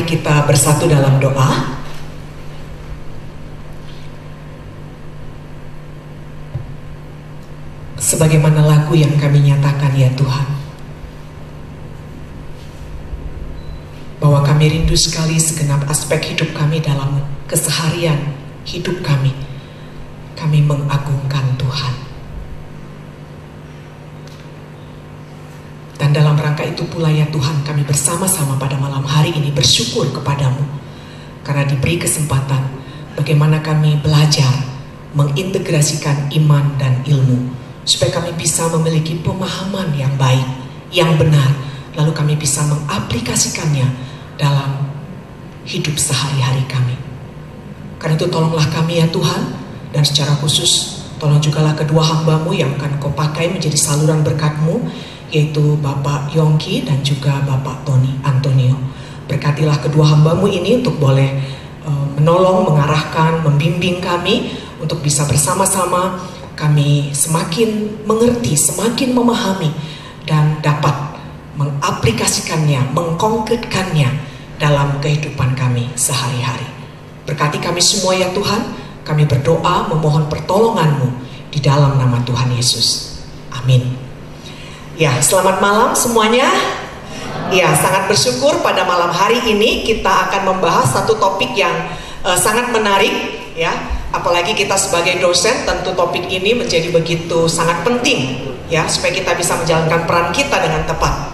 Mari kita bersatu dalam doa. Sebagaimana lagu yang kami nyatakan ya Tuhan, bahwa kami rindu sekali segenap aspek hidup kami dalam keseharian hidup kami. Kami mengagungkan Tuhan. Dan dalam rangka itu pula ya Tuhan, kami bersama-sama pada malam hari ini bersyukur kepadamu karena diberi kesempatan bagaimana kami belajar mengintegrasikan iman dan ilmu, supaya kami bisa memiliki pemahaman yang baik, yang benar, lalu kami bisa mengaplikasikannya dalam hidup sehari-hari kami. Karena itu tolonglah kami ya Tuhan, dan secara khusus tolong jugalah kedua hamba-Mu yang akan Kau pakai menjadi saluran berkat-Mu, yaitu Bapak Yongki dan juga Bapak Tony Antonio. Berkatilah kedua hamba-Mu ini untuk boleh menolong, mengarahkan, membimbing kami untuk bisa bersama-sama kami semakin mengerti, semakin memahami dan dapat mengaplikasikannya, mengkonkretkannya dalam kehidupan kami sehari-hari. Berkati kami semua ya Tuhan, kami berdoa memohon pertolongan-Mu di dalam nama Tuhan Yesus. Amin. Ya, selamat malam semuanya. Ya, sangat bersyukur pada malam hari ini kita akan membahas satu topik yang sangat menarik ya. Apalagi kita sebagai dosen, tentu topik ini menjadi begitu sangat penting ya, supaya kita bisa menjalankan peran kita dengan tepat.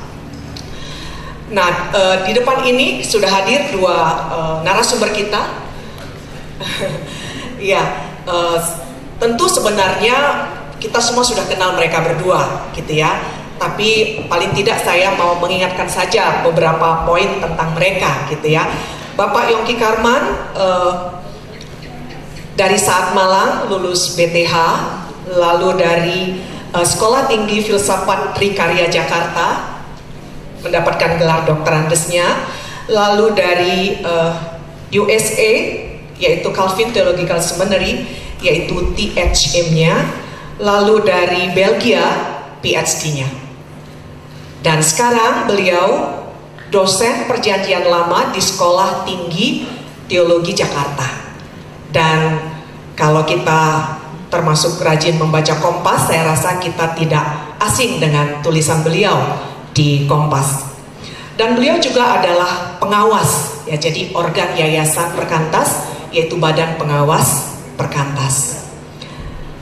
Nah, di depan ini sudah hadir dua narasumber kita. Ya, tentu sebenarnya kita semua sudah kenal mereka berdua gitu ya. Tapi paling tidak saya mau mengingatkan saja beberapa poin tentang mereka gitu ya. Bapak Yongki Karman dari Saat Malang lulus BTH, lalu dari Sekolah Tinggi Filsafat Trikarya Jakarta mendapatkan gelar doktorandesnya, lalu dari USA yaitu Calvin Theological Seminary yaitu THM-nya, lalu dari Belgia PhD-nya. Dan sekarang beliau dosen perjanjian lama di Sekolah Tinggi Teologi Jakarta. Dan kalau kita termasuk rajin membaca Kompas, saya rasa kita tidak asing dengan tulisan beliau di Kompas. Dan beliau juga adalah pengawas, ya, jadi organ Yayasan Perkantas, yaitu Badan Pengawas Perkantas.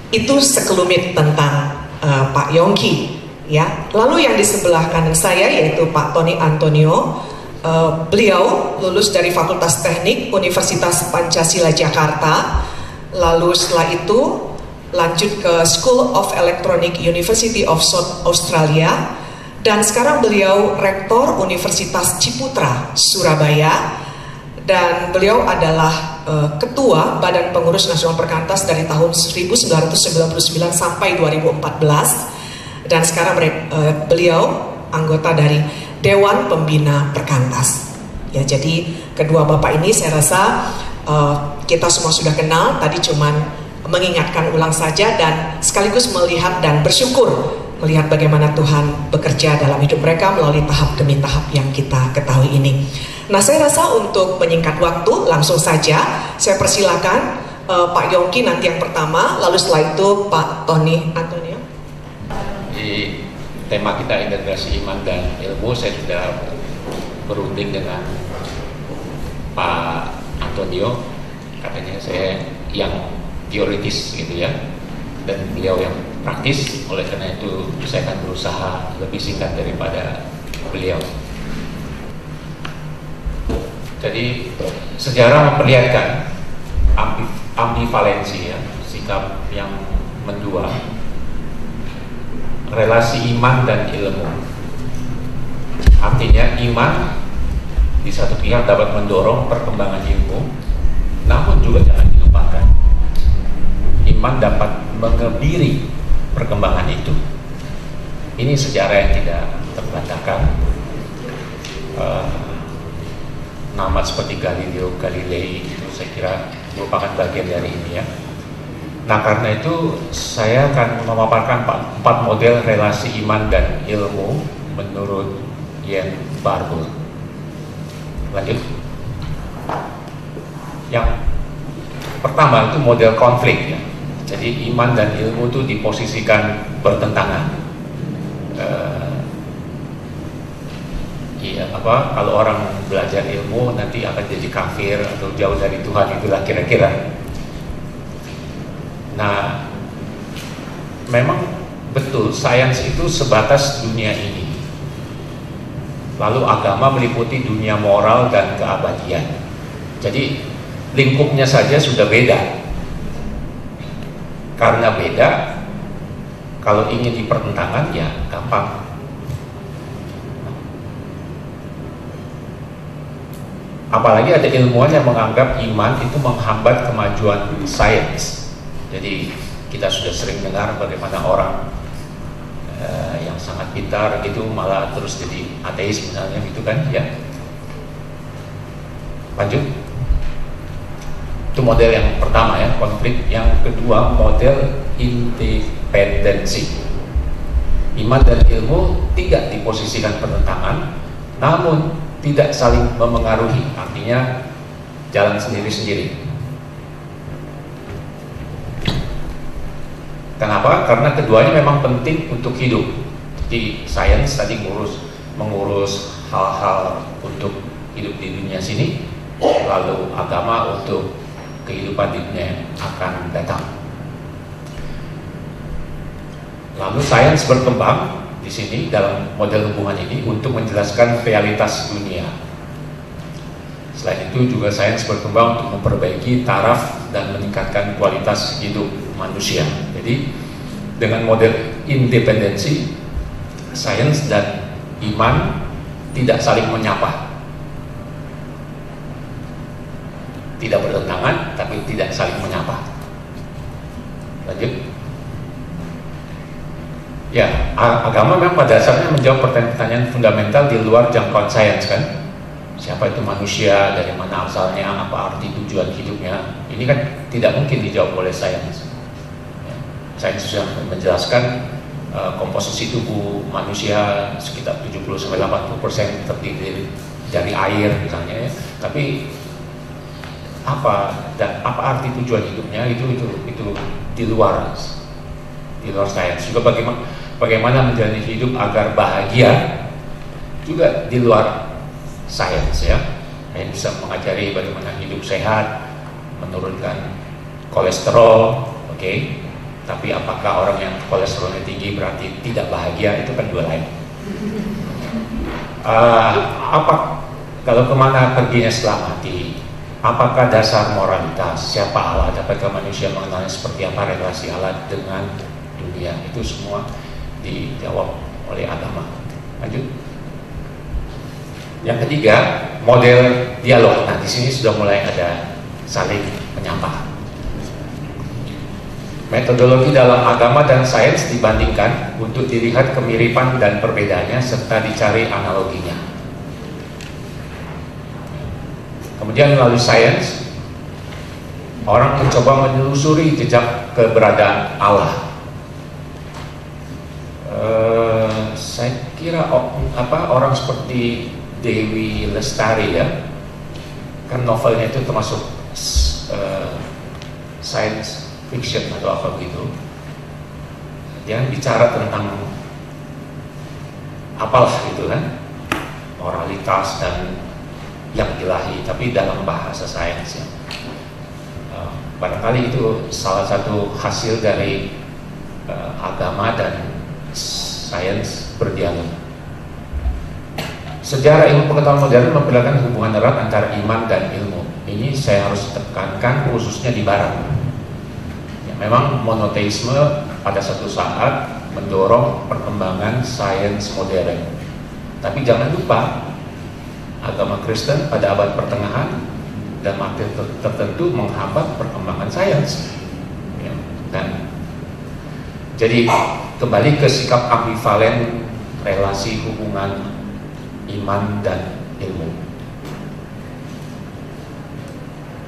Itu sekelumit tentang Pak Yongki. Ya, lalu yang di sebelah kanan saya yaitu Pak Tony Antonio. Beliau lulus dari Fakultas Teknik Universitas Pancasila Jakarta. Lalu setelah itu lanjut ke School of Electronic University of South Australia. Dan sekarang beliau Rektor Universitas Ciputra, Surabaya. Dan beliau adalah Ketua Badan Pengurus Nasional Perkantas dari tahun 1999 sampai 2014. Dan sekarang beliau anggota dari Dewan Pembina Perkantas. Ya, jadi kedua bapak ini saya rasa kita semua sudah kenal. Tadi cuman mengingatkan ulang saja dan sekaligus melihat dan bersyukur melihat bagaimana Tuhan bekerja dalam hidup mereka melalui tahap demi tahap yang kita ketahui ini. Nah, saya rasa untuk menyingkat waktu langsung saja saya persilakan Pak Yongki nanti yang pertama, lalu setelah itu Pak Tony Antonio. Di tema kita integrasi iman dan ilmu, saya sudah berunding dengan Pak Antonio. Katanya saya yang teoritis gitu ya, dan beliau yang praktis. Oleh karena itu saya akan berusaha lebih singkat daripada beliau. Jadi sejarah memperlihatkan ambivalensi ya, sikap yang mendua, relasi iman dan ilmu. Artinya iman di satu pihak dapat mendorong perkembangan ilmu, namun juga jangan dilupakan, iman dapat mengebiri perkembangan itu. Ini sejarah yang tidak terbantahkan. Nama seperti Galileo Galilei itu saya kira merupakan bagian dari ini ya. Nah, karena itu saya akan memaparkan 4 model relasi iman dan ilmu menurut Ian Barbour. Lanjut. Yang pertama itu model konflik ya. Jadi iman dan ilmu itu diposisikan bertentangan. Kalau orang belajar ilmu nanti akan jadi kafir atau jauh dari Tuhan, itulah kira-kira. Nah, memang betul sains itu sebatas dunia ini. Lalu agama meliputi dunia moral dan keabadian. Jadi lingkupnya saja sudah beda. Karena beda, kalau ingin dipertentangkan ya gampang. Apalagi ada ilmuwan yang menganggap iman itu menghambat kemajuan sains. Jadi kita sudah sering dengar bagaimana orang yang sangat pintar gitu malah terus jadi ateis misalnya gitu kan ya. Lanjut. Itu model yang pertama ya, konflik. Yang kedua model independensi. Iman dan ilmu tidak diposisikan bertentangan, namun tidak saling memengaruhi, artinya jalan sendiri-sendiri. Kenapa? Karena keduanya memang penting untuk hidup. Jadi sains tadi mengurus hal-hal untuk hidup di dunia sini, lalu agama untuk kehidupan di dunia yang akan datang. Lalu sains berkembang di sini dalam model hubungan ini untuk menjelaskan realitas dunia. Selain itu juga sains berkembang untuk memperbaiki taraf dan meningkatkan kualitas hidup manusia. Jadi dengan model independensi, sains dan iman tidak saling menyapa, tidak bertentangan tapi tidak saling menyapa. Lanjut. Ya, agama memang pada dasarnya menjawab pertanyaan fundamental di luar jangkauan sains kan. Siapa itu manusia, dari mana asalnya, apa arti tujuan hidupnya. Ini kan tidak mungkin dijawab oleh sains. Ya, sains sudah menjelaskan komposisi tubuh manusia sekitar 70-80% terdiri dari air misalnya ya. Tapi apa arti tujuan hidupnya itu di luar sains. Juga bagaimana menjalani hidup agar bahagia juga di luar sains ya. Yang bisa mengajari bagaimana hidup sehat, menurunkan kolesterol, oke. Tapi apakah orang yang kolesterolnya tinggi berarti tidak bahagia? Itu kan dua lain. Kalau kemana perginya setelah mati? Apakah dasar moralitas? Siapa Allah? Dapatkah manusia mengenalnya seperti apa relasi Allah dengan dunia? Itu semua dijawab oleh agama. Lanjut. Yang ketiga, model dialog. Nah, di sini sudah mulai ada saling menyapa. Metodologi dalam agama dan sains dibandingkan untuk dilihat kemiripan dan perbedaannya serta dicari analoginya. Kemudian melalui sains, orang mencoba menelusuri jejak keberadaan Allah. Saya kira orang seperti Dewi Lestari ya, kan novelnya itu termasuk science fiction atau apa gitu. Dia bicara tentang apalah gitu kan, moralitas dan yang ilahi, tapi dalam bahasa sains ya. Barangkali itu salah satu hasil dari agama dan sains berdialog. Sejarah ilmu pengetahuan modern memperlihatkan hubungan erat antara iman dan ilmu. Ini saya harus tekankan khususnya di Barat. Ya, memang monoteisme pada satu saat mendorong perkembangan sains modern. Tapi jangan lupa agama Kristen pada abad pertengahan dan waktu tertentu menghambat perkembangan sains. Ya, dan jadi kembali ke sikap ambivalen relasi hubungan iman dan ilmu.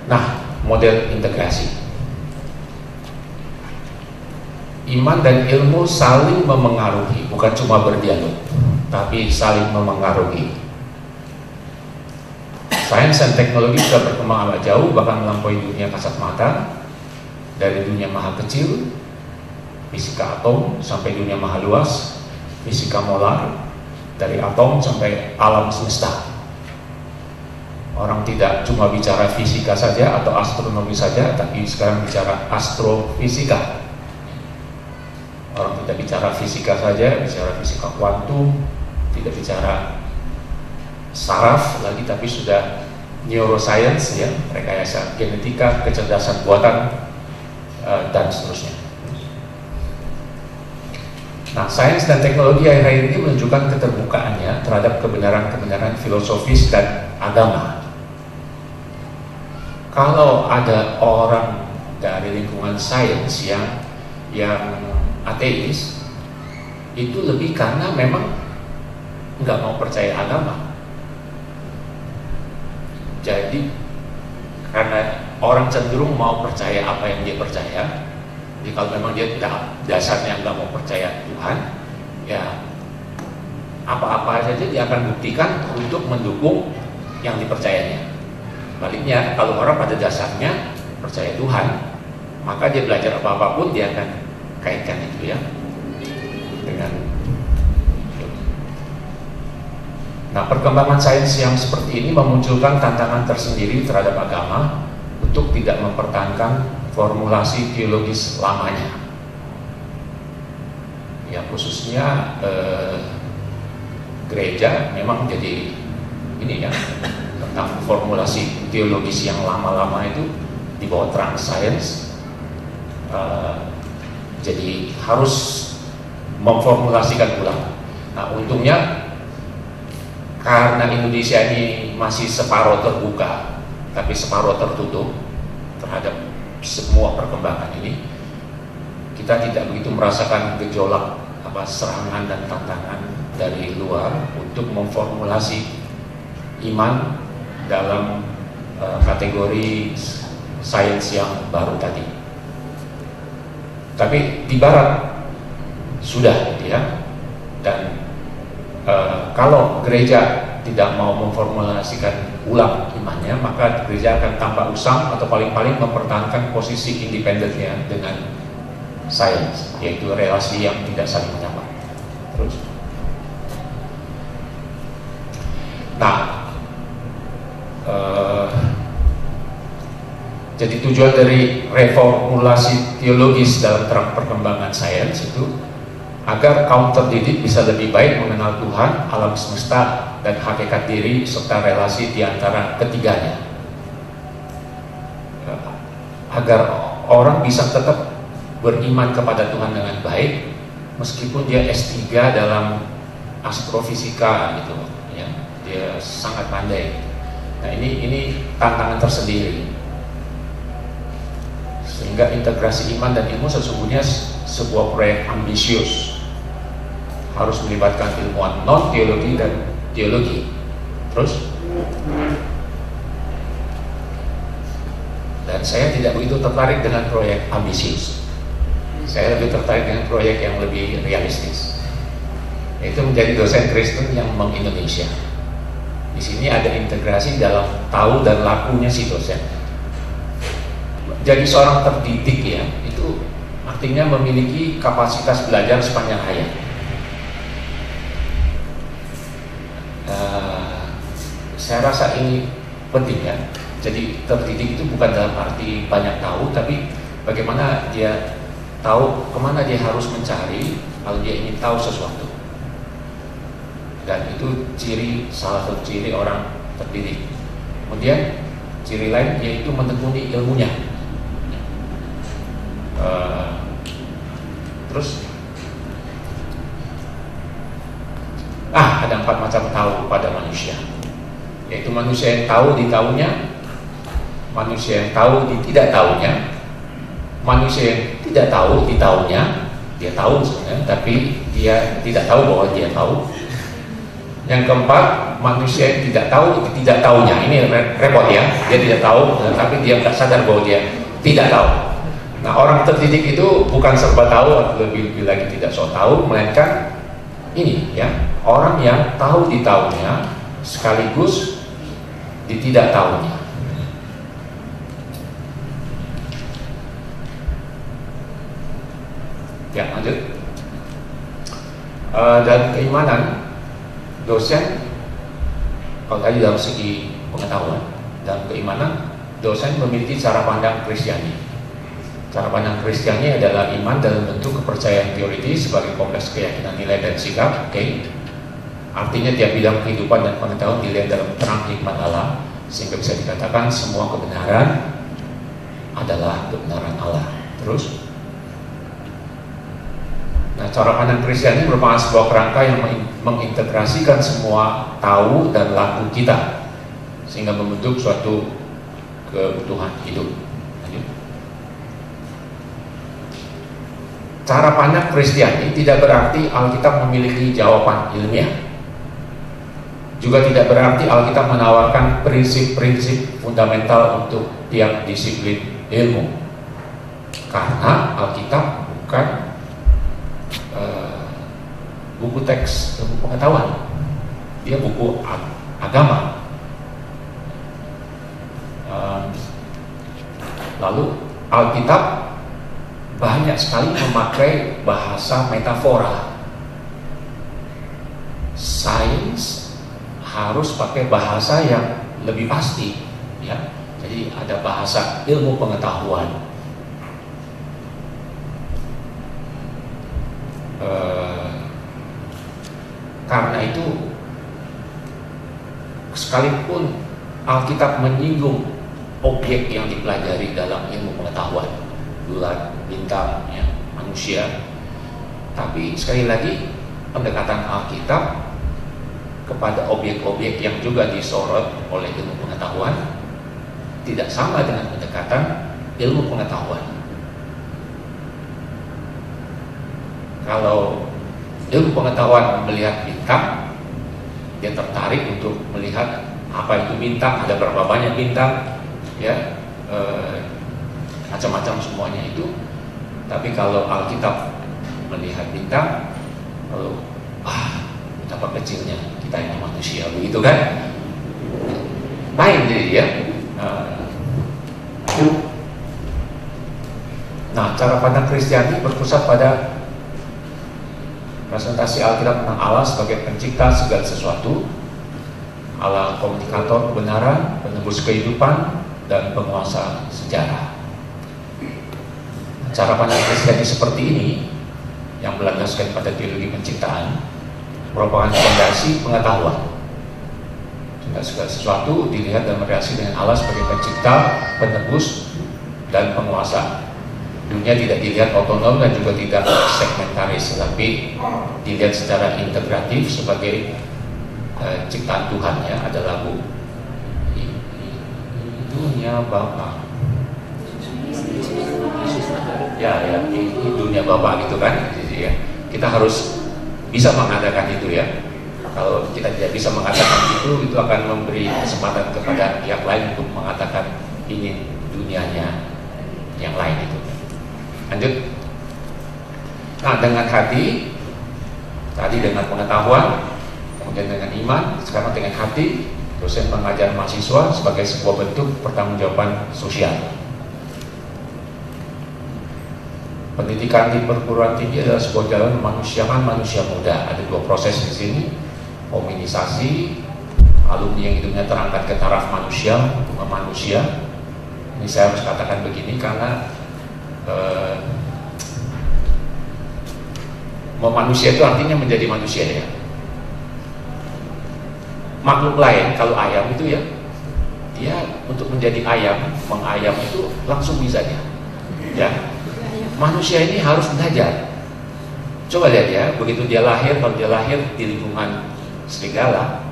Nah, model integrasi. Iman dan ilmu saling memengaruhi, bukan cuma berdialog, tapi saling memengaruhi. Sains dan teknologi sudah berkembang agak jauh, bahkan melampaui dunia kasat mata. Dari dunia maha kecil, fisika atom, sampai dunia maha luas, fisika molar, dari atom sampai alam semesta. Orang tidak cuma bicara fisika saja atau astronomi saja, tapi sekarang bicara astrofisika. Orang tidak bicara fisika saja, bicara fisika kuantum, tidak bicara saraf lagi, tapi sudah neuroscience, ya, rekayasa genetika, kecerdasan buatan, dan seterusnya. Nah, sains dan teknologi akhir-akhir ini menunjukkan keterbukaannya terhadap kebenaran-kebenaran filosofis dan agama. Kalau ada orang dari lingkungan sains yang ateis, itu lebih karena memang nggak mau percaya agama. Jadi karena orang cenderung mau percaya apa yang dia percaya, jadi kalau memang dia dasarnya nggak mau percaya Tuhan, ya apa-apa saja dia akan buktikan untuk mendukung yang dipercayanya. Baliknya, kalau orang pada dasarnya percaya Tuhan, maka dia belajar apa-apapun dia akan kaitkan itu, ya, dengan. Nah, perkembangan sains yang seperti ini memunculkan tantangan tersendiri terhadap agama untuk tidak mempertahankan formulasi teologis lamanya. Ya, khususnya gereja memang jadi ini, ya, tentang formulasi teologis yang lama-lama itu di bawah terang sains, jadi harus memformulasikan ulang. Nah, untungnya karena Indonesia ini masih separuh terbuka tapi separuh tertutup terhadap semua perkembangan ini, kita tidak begitu merasakan gejolak serangan dan tantangan dari luar untuk memformulasi iman dalam kategori sains yang baru tadi. Tapi di Barat sudah, ya, dan kalau gereja tidak mau memformulasikan ulang imannya, maka gereja akan tambah usang atau paling-paling mempertahankan posisi independennya dengan sains, yaitu relasi yang tidak saling menyapa. Terus, nah, jadi tujuan dari reformulasi teologis dalam terang perkembangan sains itu agar kaum terdidik bisa lebih baik mengenal Tuhan, alam semesta, dan hakikat diri serta relasi di antara ketiganya. Agar orang bisa tetap beriman kepada Tuhan dengan baik meskipun dia S3 dalam astrofisika gitu, ya. Dia sangat pandai. Nah, ini tantangan tersendiri. Sehingga integrasi iman dan ilmu sesungguhnya sebuah proyek ambisius, harus melibatkan ilmuwan non teologi dan teologi. Terus, dan saya tidak begitu tertarik dengan proyek ambisius. Saya lebih tertarik dengan proyek yang lebih realistis, yaitu menjadi dosen Kristen yang meng-Indonesia. Di sini ada integrasi dalam tahu dan lakunya si dosen. Jadi seorang terdidik, ya, itu artinya memiliki kapasitas belajar sepanjang hayat. Saya rasa ini penting, ya. Jadi terdidik itu bukan dalam arti banyak tahu, tapi bagaimana dia tahu kemana dia harus mencari kalau dia ingin tahu sesuatu. Dan itu salah satu ciri orang terdidik. Kemudian ciri lain yaitu menekuni ilmunya. Terus ada 4 macam tahu pada manusia, yaitu manusia yang tahu di tahunya, manusia yang tahu di tidak tahunya, manusia yang tidak tahu di tahunya, dia tahu sebenarnya tapi dia tidak tahu bahwa dia tahu. Yang keempat, manusia yang tidak tahu di tidak tahunya. Ini repot, ya, dia tidak tahu tapi dia nggak sadar bahwa dia tidak tahu. Nah, orang terdidik itu bukan serba tahu atau lebih lagi tidak so tahu, melainkan ini, ya, orang yang tahu di tahunya sekaligus ditidaktahuinya. Ya, lanjut. Dan keimanan, dosen, kalau tadi dalam segi pengetahuan dan keimanan, dosen memiliki cara pandang Kristiani. Cara pandang Kristiani adalah iman dalam bentuk kepercayaan teoritis sebagai kompleks keyakinan nilai dan sikap. Artinya tiap bidang kehidupan dan pengetahuan dilihat dalam terang hikmat Allah, sehingga bisa dikatakan semua kebenaran adalah kebenaran Allah. Terus, nah, cara pandang Kristiani merupakan sebuah kerangka yang mengintegrasikan semua tahu dan laku kita, sehingga membentuk suatu kebutuhan hidup. Cara pandang Kristiani tidak berarti Alkitab memiliki jawaban ilmiah. Juga tidak berarti Alkitab menawarkan prinsip-prinsip fundamental untuk tiap disiplin ilmu. Karena Alkitab bukan buku teks ilmu pengetahuan. Dia buku agama. Lalu Alkitab banyak sekali memakai bahasa metafora. Sains harus pakai bahasa yang lebih pasti, ya. Jadi ada bahasa ilmu pengetahuan. Karena itu, sekalipun Alkitab menyinggung objek yang dipelajari dalam ilmu pengetahuan, bulan, bintang, ya, manusia, tapi sekali lagi pendekatan Alkitab kepada objek-objek yang juga disorot oleh ilmu pengetahuan tidak sama dengan pendekatan ilmu pengetahuan. Kalau ilmu pengetahuan melihat bintang, dia tertarik untuk melihat apa itu bintang, ada berapa banyak bintang, ya, macam-macam semuanya itu. Tapi kalau Alkitab melihat bintang, lalu betapa kecilnya kita ini manusia, begitu kan? Main jadi ya. Nah, cara pandang Kristiani berpusat pada presentasi Alkitab tentang Allah sebagai pencipta segala sesuatu, Allah komunikator kebenaran, penebus kehidupan, dan penguasa sejarah. Cara pandang Kristiani seperti ini yang berlandaskan pada teologi penciptaan merupakan fondasi pengetahuan. Segala sesuatu dilihat dan bereaksi dengan Allah sebagai pencipta, penebus, dan penguasa. Dunia tidak dilihat otonom dan juga tidak segmentaris, tapi dilihat secara integratif sebagai ciptaan Tuhan, ya. Ada lagu dunia Bapa, ya, ini dunia Bapa gitu kan. Jadi, ya, kita harus bisa mengatakan itu, ya. Kalau kita tidak bisa mengatakan itu akan memberi kesempatan kepada pihak lain untuk mengatakan ini dunianya yang lain itu. Lanjut. Nah, dengan hati, tadi dengan pengetahuan, kemudian dengan iman, sekarang dengan hati, dosen mengajar mahasiswa sebagai sebuah bentuk pertanggungjawaban sosial. Pendidikan di perguruan tinggi adalah sebuah jalan memanusiakan manusia muda. Ada dua proses di sini, hominisasi, alumni yang hidupnya terangkat ke taraf manusia, manusia. Ini saya harus katakan begini karena manusia itu artinya menjadi manusia, ya. Makhluk lain, kalau ayam itu, ya, dia untuk menjadi ayam, mengayam itu langsung bisa, ya. Manusia ini harus belajar. Coba lihat, ya, begitu dia lahir, kalau dia lahir di lingkungan serigala,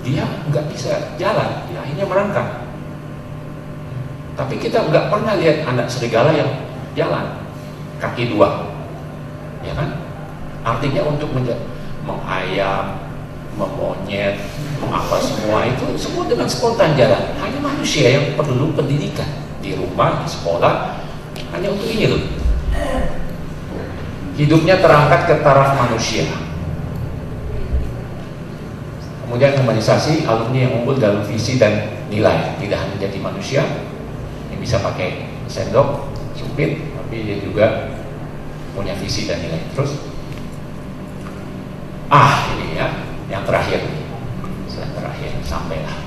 dia nggak bisa jalan, dia akhirnya merangkak. Tapi kita nggak pernah lihat anak serigala yang jalan kaki dua, ya kan? Artinya untuk mengayam, memonyet, apa semua itu semua dengan spontan jalan. Hanya manusia yang perlu pendidikan di rumah, di sekolah, hanya untuk ini loh. Hidupnya terangkat ke taraf manusia. Kemudian humanisasi, alumni yang unggul dalam visi dan nilai, tidak hanya jadi manusia yang bisa pakai sendok, supit, tapi dia juga punya visi dan nilai. Terus, ini ya, yang terakhir, sampailah.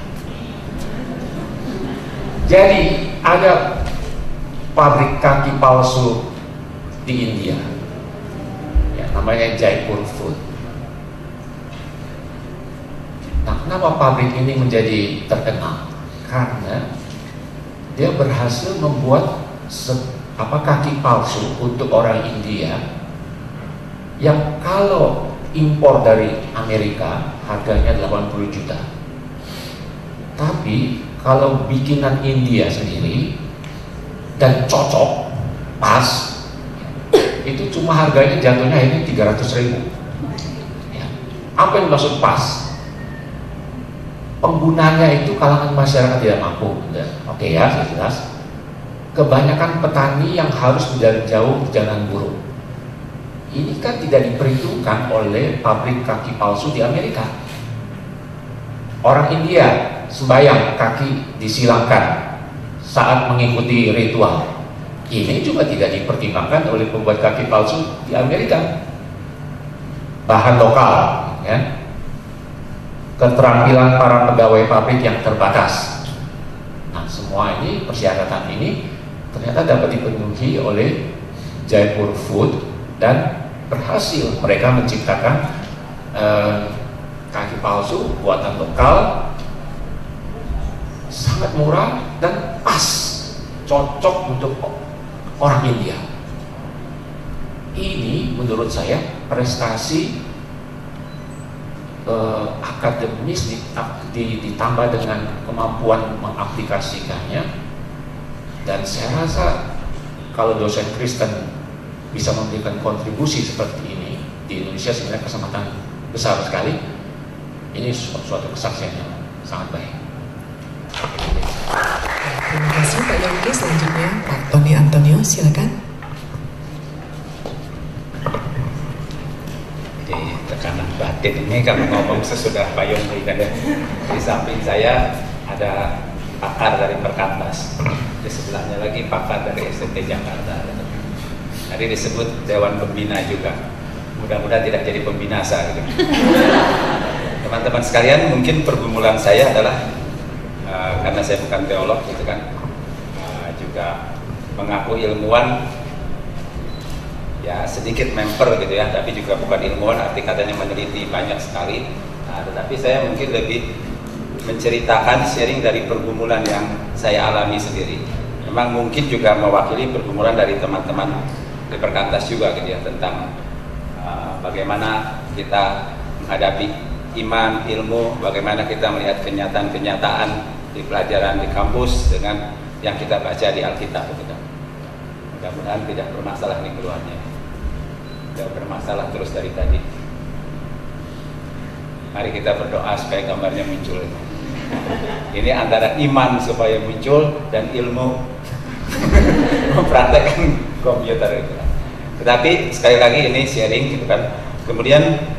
Jadi ada pabrik kaki palsu di India, ya, namanya Jaipur Food. Nah, kenapa pabrik ini menjadi terkenal? Karena dia berhasil membuat kaki palsu untuk orang India yang kalau impor dari Amerika harganya 80 juta. Tapi kalau bikinan India sendiri dan cocok, pas, itu cuma harganya jatuhnya ini 300.000. Ya. Apa yang maksud pas? Penggunanya itu kalangan masyarakat tidak mampu. Oke ya, sudah jelas. Kebanyakan petani yang harus menjauh jauh perjalanan buruk. Ini kan tidak diperhitungkan oleh pabrik kaki palsu di Amerika. Orang India sembahyang kaki disilamkan saat mengikuti ritual. Ini juga tidak dipertimbangkan oleh pembuat kaki palsu di Amerika. Bahan lokal, ya. Keterampilan para pegawai pabrik yang terbatas. Nah, semua ini, persyaratan ini ternyata dapat dipenuhi oleh Jaipur Food dan berhasil mereka menciptakan kaki palsu buatan lokal, sangat murah dan pas, cocok untuk orang India. Ini menurut saya prestasi akademis ditambah dengan kemampuan mengaplikasikannya, dan saya rasa kalau dosen Kristen bisa memberikan kontribusi seperti ini di Indonesia, sebenarnya kesempatan besar sekali. Ini suatu kesaksian yang sangat baik. Terima kasih Pak Yongki. Selanjutnya Pak Tony Antonio, silakan. Jadi tekanan batin ini kalau ngomong sesudah Pak Yongki kan ya. Di samping saya ada pakar dari Perkantas, di sebelahnya lagi pakar dari SMT Jakarta. Tadi disebut Dewan Pembina juga. Mudah-mudahan tidak jadi pembinasa gitu. Teman-teman sekalian, mungkin pergumulan saya adalah karena saya bukan teolog gitu kan, juga mengaku ilmuwan, ya sedikit memper gitu ya, tapi juga bukan ilmuwan, arti katanya meneliti banyak sekali. Tetapi saya mungkin lebih menceritakan, sharing dari pergumulan yang saya alami sendiri. Memang mungkin juga mewakili pergumulan dari teman-teman di Perkantas juga gitu ya, tentang bagaimana kita menghadapi iman, ilmu, bagaimana kita melihat kenyataan-kenyataan di pelajaran di kampus dengan yang kita baca di Alkitab gitu. Mudah-mudahan tidak bermasalah nih keluarnya. Tidak bermasalah terus dari tadi. Mari kita berdoa supaya gambarnya muncul. Ini antara iman supaya muncul dan ilmu mempraktekkan komputer itu. Tetapi sekali lagi ini sharing gitu kan. Kemudian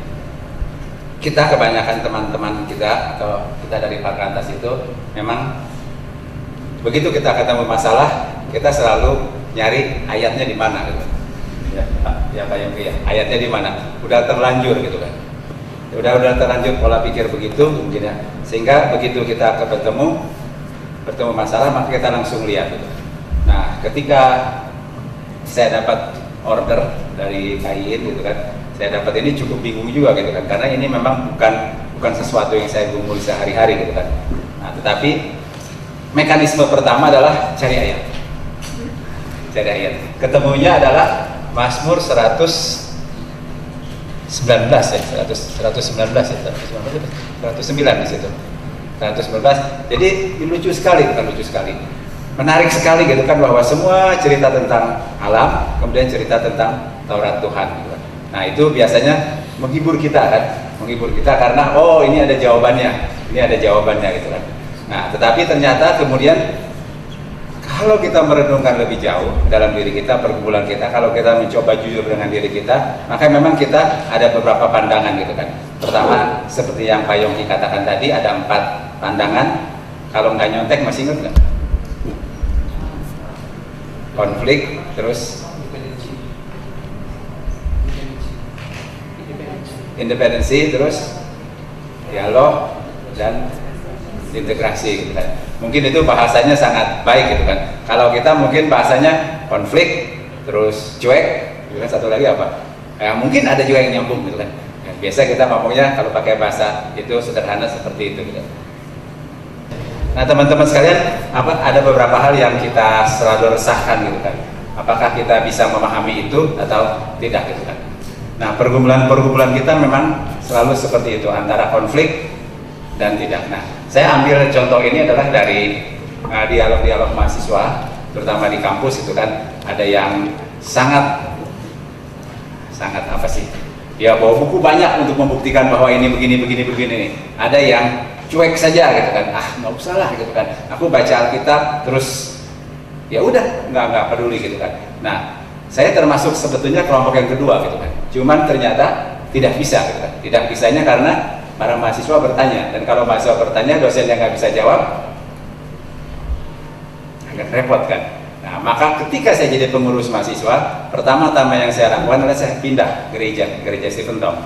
kita kebanyakan teman-teman kita atau kita dari Perkantas itu memang begitu kita ketemu masalah, kita selalu nyari ayatnya di mana gitu. Ya Pak Yongki ya, ayatnya di mana? Udah terlanjur gitu kan. Udah terlanjur pola pikir begitu mungkin ya. Sehingga begitu kita bertemu masalah, maka kita langsung lihat gitu. Nah, ketika saya dapat order dari kain gitu kan, saya dapat ini cukup bingung juga gitu kan, karena ini memang bukan sesuatu yang saya gumul sehari-hari gitu kan. Nah, tetapi mekanisme pertama adalah cari ayat. Ketemunya adalah Mazmur 119 ya, 119 ya, 109 di situ. 119. Jadi lucu sekali, menarik sekali gitu kan, bahwa semua cerita tentang alam, kemudian cerita tentang Taurat Tuhan gitu kan. Nah, itu biasanya menghibur kita kan, karena oh ini ada jawabannya gitu kan. Nah, tetapi ternyata kemudian kalau kita merenungkan lebih jauh dalam diri kita, pergumulan kita, kalau kita mencoba jujur dengan diri kita, maka memang kita ada beberapa pandangan gitu kan. Pertama, seperti yang Pak Yongki katakan tadi, ada 4 pandangan. Kalau nggak nyontek masih ingat nggak? Konflik, terus independensi, terus dialog, dan integrasi gitu kan. Mungkin itu bahasanya sangat baik gitu kan. Kalau kita mungkin bahasanya konflik, terus cuek, gitu kan. Satu lagi apa? Mungkin ada juga yang nyambung gitu kan. Biasa kita ngomongnya kalau pakai bahasa itu sederhana seperti itu gitu. Nah teman-teman sekalian, ada beberapa hal yang kita selalu resahkan gitu kan. Apakah kita bisa memahami itu atau tidak gitu kan. Nah pergumulan-pergumulan kita memang selalu seperti itu, antara konflik dan tidak. Nah saya ambil contoh ini adalah dari dialog-dialog mahasiswa, terutama di kampus itu kan. Ada yang sangat apa sih? Ya bawa buku banyak untuk membuktikan bahwa ini begini. Ada yang cuek saja gitu kan, nggak usah lah gitu kan. Aku baca Alkitab terus ya udah nggak peduli gitu kan. Nah saya termasuk sebetulnya kelompok yang kedua gitu kan. Cuman ternyata tidak bisa gitu kan. Tidak bisanya karena para mahasiswa bertanya, dan kalau mahasiswa bertanya dosennya nggak bisa jawab, agak repot kan. Nah, maka ketika saya jadi pengurus mahasiswa, pertama-tama yang saya lakukan adalah saya pindah gereja Stephen Tong,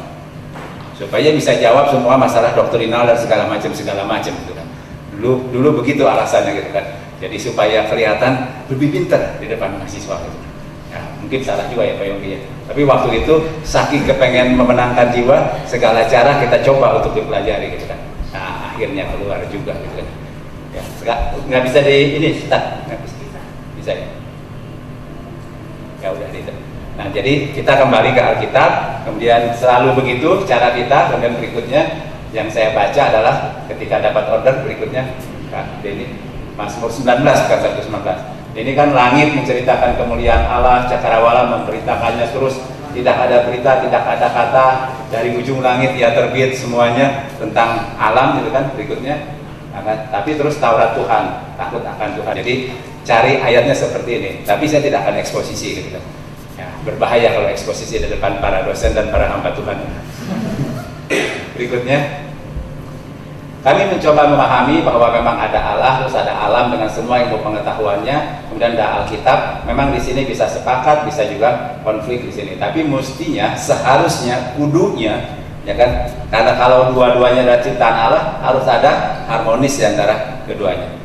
supaya bisa jawab semua masalah doktrinal dan segala macam gitu kan. Dulu begitu alasannya gitu kan. Jadi supaya kelihatan lebih pintar di depan mahasiswa gitu. Nah, mungkin salah juga ya Pak Yongki ya. Tapi waktu itu saking kepengen memenangkan jiwa, segala cara kita coba untuk dipelajari gitu kan. Nah, akhirnya keluar juga gitu kan. Ya, nggak bisa di ini, nggak bisa ya udah gitu. Nah jadi kita kembali ke Alkitab, kemudian selalu begitu cara kita. Kemudian berikutnya yang saya baca adalah ketika dapat order berikutnya ini Mazmur 19 bukan 119. Ini kan langit menceritakan kemuliaan Allah, cakrawala memberitakannya terus, tidak ada berita, tidak ada kata, dari ujung langit ya terbit semuanya tentang alam gitu kan berikutnya. Tapi terus Taurat Tuhan, takut akan Tuhan. Jadi cari ayatnya seperti ini, tapi saya tidak akan eksposisi gitu kan. Ya, berbahaya kalau eksposisi di depan para dosen dan para hamba Tuhan. Berikutnya, kami mencoba memahami bahwa memang ada Allah, terus ada alam dengan semua ilmu pengetahuannya, kemudian ada Alkitab. Memang di sini bisa sepakat, bisa juga konflik di sini. Tapi mestinya, seharusnya, kudunya, ya kan? Karena kalau dua-duanya adalah ciptaan Allah, harus ada harmonis di antara keduanya.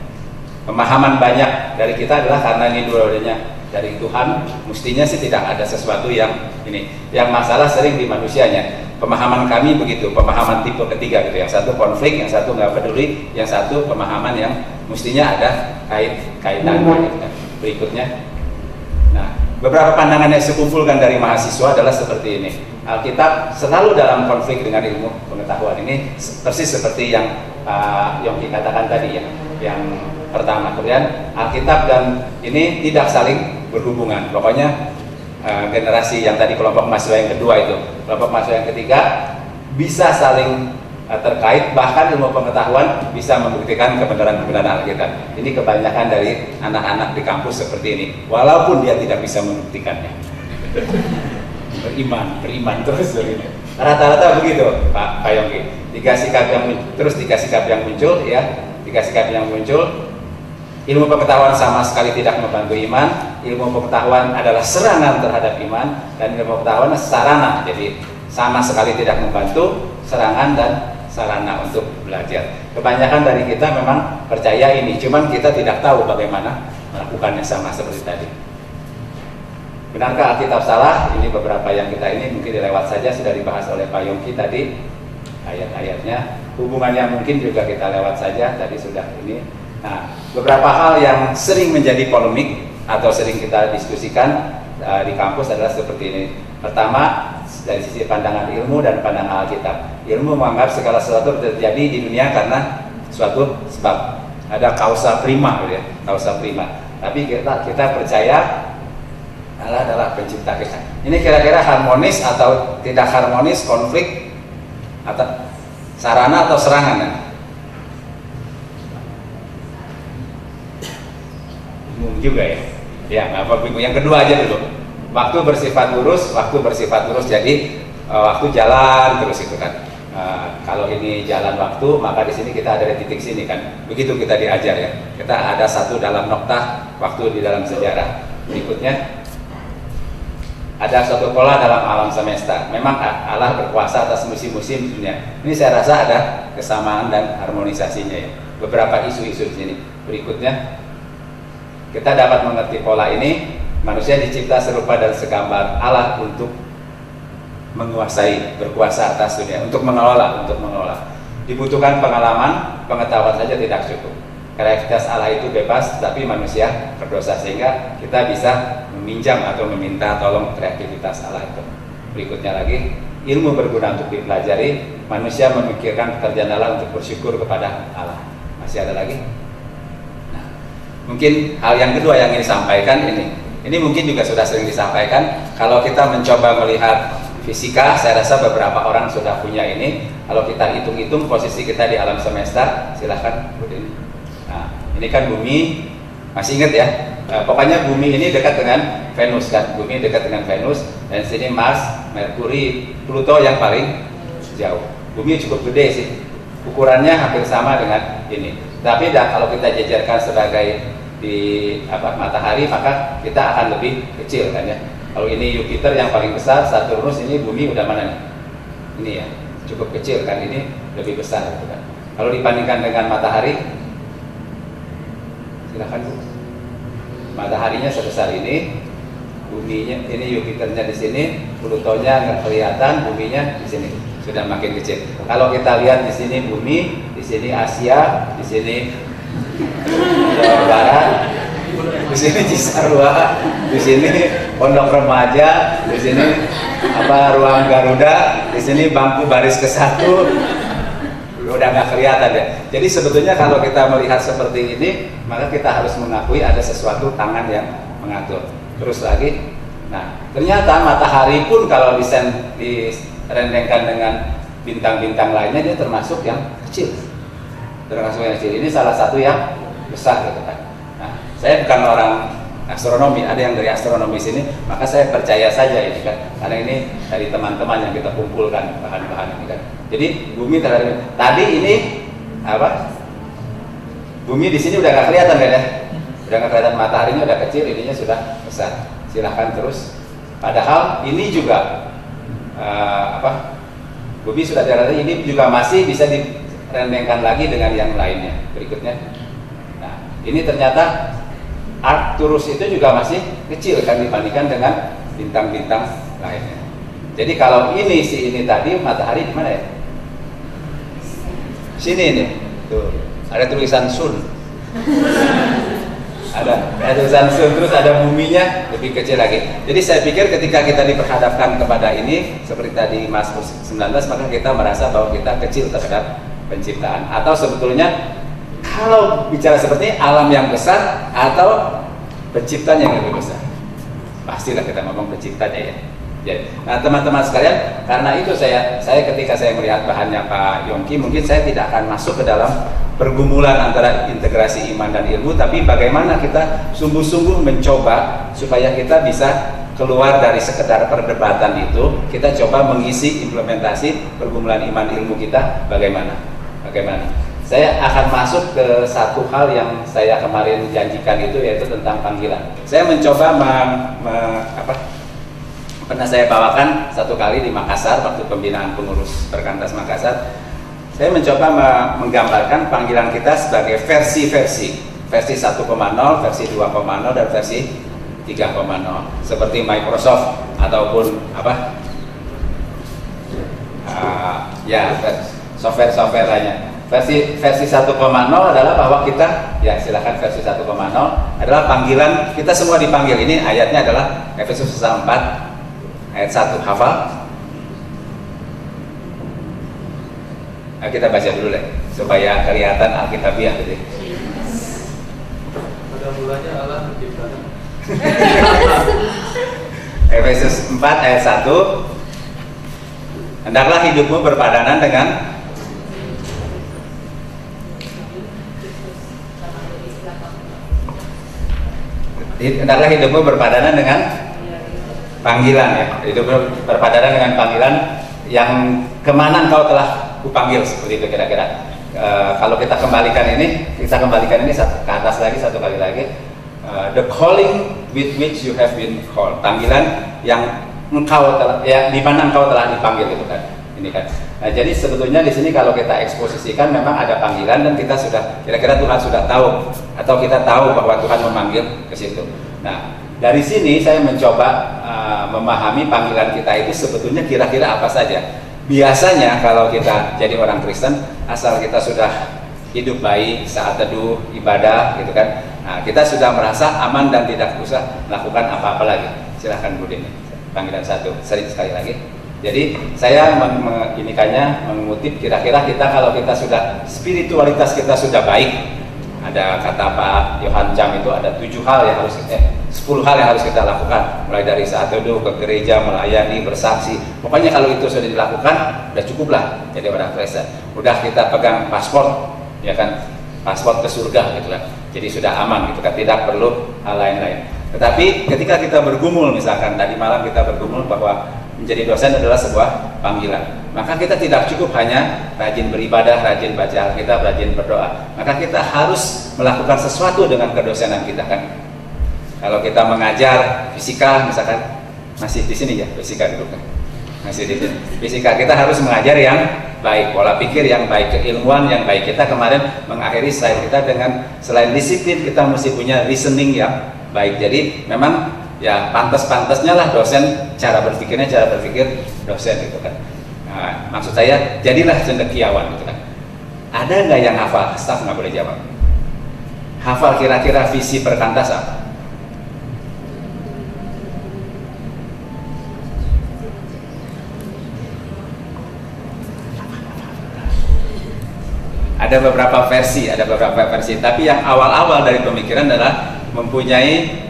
Pemahaman banyak dari kita adalah karena ini dua-duanya dari Tuhan, mestinya sih tidak ada sesuatu yang ini. Yang masalah sering di manusianya. Pemahaman kami begitu, pemahaman tipe ketiga gitu. Yang satu konflik, yang satu nggak peduli, yang satu pemahaman yang mestinya ada kaitan gitu kan. Berikutnya, nah beberapa pandangan yang saya kumpulkan dari mahasiswa adalah seperti ini. Alkitab selalu dalam konflik dengan ilmu pengetahuan. Ini persis seperti yang Yongki katakan tadi ya, yang pertama. Kemudian Alkitab dan ini tidak saling berhubungan. Pokoknya generasi yang tadi kelompok mahasiswa yang kedua itu, kelompok mahasiswa yang ketiga bisa saling terkait, bahkan ilmu pengetahuan bisa membuktikan kebenaran Alkitab. Ini kebanyakan dari anak-anak di kampus seperti ini, walaupun dia tidak bisa membuktikannya. beriman terus dari rata-rata begitu Pak Yongki. Tiga sikap yang muncul ya, ilmu pengetahuan sama sekali tidak membantu iman, ilmu pengetahuan adalah serangan terhadap iman, dan ilmu pengetahuan sarana, jadi sama sekali tidak membantu, serangan dan sarana untuk belajar. Kebanyakan dari kita memang percaya ini, cuman kita tidak tahu bagaimana melakukannya sama seperti tadi. Benarkah Alkitab salah? Ini beberapa yang kita ini mungkin dilewat saja, sudah dibahas oleh Pak Yongki tadi ayat-ayatnya. Hubungannya mungkin juga kita lewat saja, tadi sudah ini. Nah, beberapa hal yang sering menjadi polemik atau sering kita diskusikan di kampus adalah seperti ini. Pertama, dari sisi pandangan ilmu dan pandangan Alkitab. Ilmu menganggap segala sesuatu terjadi di dunia karena suatu sebab. Ada causa prima, gitu ya, causa prima. Tapi kita percaya Allah adalah pencipta kita. Ini kira-kira harmonis atau tidak harmonis, konflik atau sarana atau serangan ya? Bingung juga ya. Ya, nggak apa bingung. Yang kedua aja dulu. Waktu bersifat lurus, jadi waktu jalan terus itu kan. Kalau ini jalan waktu, maka di sini kita ada di titik sini kan. Begitu kita diajar ya. Kita ada satu dalam noktah waktu di dalam sejarah. Berikutnya ada suatu pola dalam alam semesta. Memang Allah berkuasa atas musim-musim dunia. Ini saya rasa ada kesamaan dan harmonisasinya ya. Beberapa isu-isu di sini. Berikutnya kita dapat mengerti pola ini. Manusia dicipta serupa dan segambar Allah untuk menguasai, berkuasa atas dunia, untuk mengelola. Dibutuhkan pengalaman, pengetahuan saja tidak cukup. Kreativitas Allah itu bebas, tapi manusia berdosa, sehingga kita bisa meminjam atau meminta tolong kreativitas Allah itu. Berikutnya lagi, ilmu berguna untuk dipelajari. Manusia memikirkan pekerjaan Allah untuk bersyukur kepada Allah. Masih ada lagi? Nah, mungkin hal yang kedua yang ingin disampaikan ini mungkin juga sudah sering disampaikan. Kalau kita mencoba melihat fisika, saya rasa beberapa orang sudah punya ini. Kalau kita hitung-hitung posisi kita di alam semesta, silahkan. Nah, ini kan bumi, masih ingat ya? Pokoknya bumi ini dekat dengan Venus kan? Bumi dekat dengan Venus, dan sini Mars, Merkuri, Pluto yang paling jauh. Bumi cukup gede sih, ukurannya hampir sama dengan ini. Tapi kalau kita jajarkan sebagai di matahari, maka kita akan lebih kecil kan ya. Kalau ini Jupiter yang paling besar, Saturnus, ini bumi udah mana nih? Ini ya, cukup kecil kan, ini lebih besar gitu kan. Kalau dibandingkan dengan matahari, silakan Bu. Mataharinya sebesar ini, buminya ini, Jupiternya di sini, Plutonya nggak kelihatan, buminya di sini sudah makin kecil. Kalau kita lihat di sini bumi, di sini Asia, di sini Jawa Barat, di sini Cisarua, di sini Pondok Remaja, di sini ruang Garuda, di sini bangku baris ke-1, udah nggak kelihatan ya. Jadi sebetulnya kalau kita melihat seperti ini, maka kita harus mengakui ada sesuatu tangan yang mengatur. Terus lagi, nah ternyata matahari pun kalau direndengkan dengan bintang-bintang lainnya, dia termasuk yang kecil. Ini salah satu yang besar gitu kan. Nah, saya bukan orang astronomi, ada yang dari astronomi sini, maka saya percaya saja ini kan, karena ini dari teman-teman yang kita kumpulkan bahan-bahan ini kan. Jadi bumi tadi ini bumi di sini udah nggak kelihatan kan ya, udah nggak kelihatan, mataharinya udah kecil, ininya sudah besar. Silahkan terus. Padahal ini juga bumi sudah terlihat, ini juga masih bisa direndengkan lagi dengan yang lainnya. Berikutnya. Nah, ini ternyata Arcturus itu juga masih kecil kan dibandingkan dengan bintang-bintang lainnya. Jadi kalau ini tadi matahari di mana ya? Sini ini. Tuh, ada tulisan Sun. ada tulisan Sun, terus ada buminya lebih kecil lagi. Jadi saya pikir ketika kita diperhadapkan kepada ini seperti tadi Mazmur 19, maka kita merasa bahwa kita kecil terhadap penciptaan. Atau sebetulnya kalau bicara seperti ini, alam yang besar atau penciptanya yang lebih besar? Pastilah kita ngomong penciptanya ya. Nah teman-teman sekalian, karena itu saya ketika saya melihat bahannya Pak Yongki, mungkin saya tidak akan masuk ke dalam pergumulan antara integrasi iman dan ilmu, tapi bagaimana kita sungguh-sungguh mencoba supaya kita bisa keluar dari sekedar perdebatan itu, kita coba mengisi implementasi pergumulan iman ilmu kita bagaimana. Saya akan masuk ke satu hal yang saya kemarin janjikan itu, yaitu tentang panggilan. Saya mencoba pernah saya bawakan satu kali di Makassar waktu pembinaan pengurus Perkantas Makassar. Saya mencoba menggambarkan panggilan kita sebagai versi 1.0, versi 2.0, dan versi 3.0, seperti Microsoft ataupun software lainnya. Versi 1.0 adalah bahwa kita, ya silakan, versi 1.0 adalah panggilan kita semua dipanggil. Ini ayatnya adalah Efesus 4 ayat 1, hafal? Nah, kita baca dulu deh supaya kelihatan Alkitabiah gitu. Pada mulanya Allah menciptakan. Efesus 4 ayat 1, hendaklah hidupmu berpadanan dengan panggilan ya. Hidupmu berpadanan dengan panggilan yang kemana engkau telah kupanggil, seperti itu kira-kira. Kalau kita kembalikan ini satu ke atas lagi, satu kali lagi. The calling with which you have been called, panggilan yang engkau telah, ya, di mana engkau telah dipanggil, gitu kan. Ini kan. Nah, jadi sebetulnya di sini kalau kita eksposisikan memang ada panggilan dan kita sudah kira-kira Tuhan sudah tahu atau kita tahu bahwa Tuhan memanggil ke situ. Nah, dari sini saya mencoba memahami panggilan kita itu sebetulnya kira-kira apa saja. Biasanya kalau kita jadi orang Kristen, asal kita sudah hidup baik, saat teduh, ibadah, gitu kan. Nah, kita sudah merasa aman dan tidak usah melakukan apa-apa lagi. Silahkan Bu Dini, panggilan 1, sering sekali lagi. Jadi saya mengutip kira-kira kita kalau kita sudah, spiritualitas kita sudah baik, ada kata Pak Yohan Cham itu ada 10 hal yang harus kita lakukan, mulai dari saat teduh, ke gereja, melayani, bersaksi. Pokoknya kalau itu sudah dilakukan, udah cukuplah jadi orang Kristen. Udah kita pegang paspor, ya kan, paspor ke surga, gitu kan. Jadi sudah aman, gitu kan, tidak perlu hal lain-lain. Tetapi ketika kita bergumul, misalkan tadi malam kita bergumul bahwa menjadi dosen adalah sebuah panggilan, maka kita tidak cukup hanya rajin beribadah, rajin baca Alkitab, rajin berdoa. Maka kita harus melakukan sesuatu dengan kedosenan kita, kan. Kalau kita mengajar fisika, misalkan, masih di sini ya fisika dulu, kan, masih di sini. Fisika kita harus mengajar yang baik, pola pikir yang baik, keilmuan yang baik. Kita kemarin mengakhiri slide kita dengan selain disiplin, kita mesti punya reasoning yang baik. Jadi memang ya pantas-pantasnya lah dosen cara berpikir dosen, gitu kan. Nah, maksud saya jadilah cendekiawan, gitu kan. Ada nggak yang hafal? Staff nggak boleh jawab. Hafal kira-kira visi Perkantas apa? Ada beberapa versi, tapi yang awal-awal dari pemikiran adalah mempunyai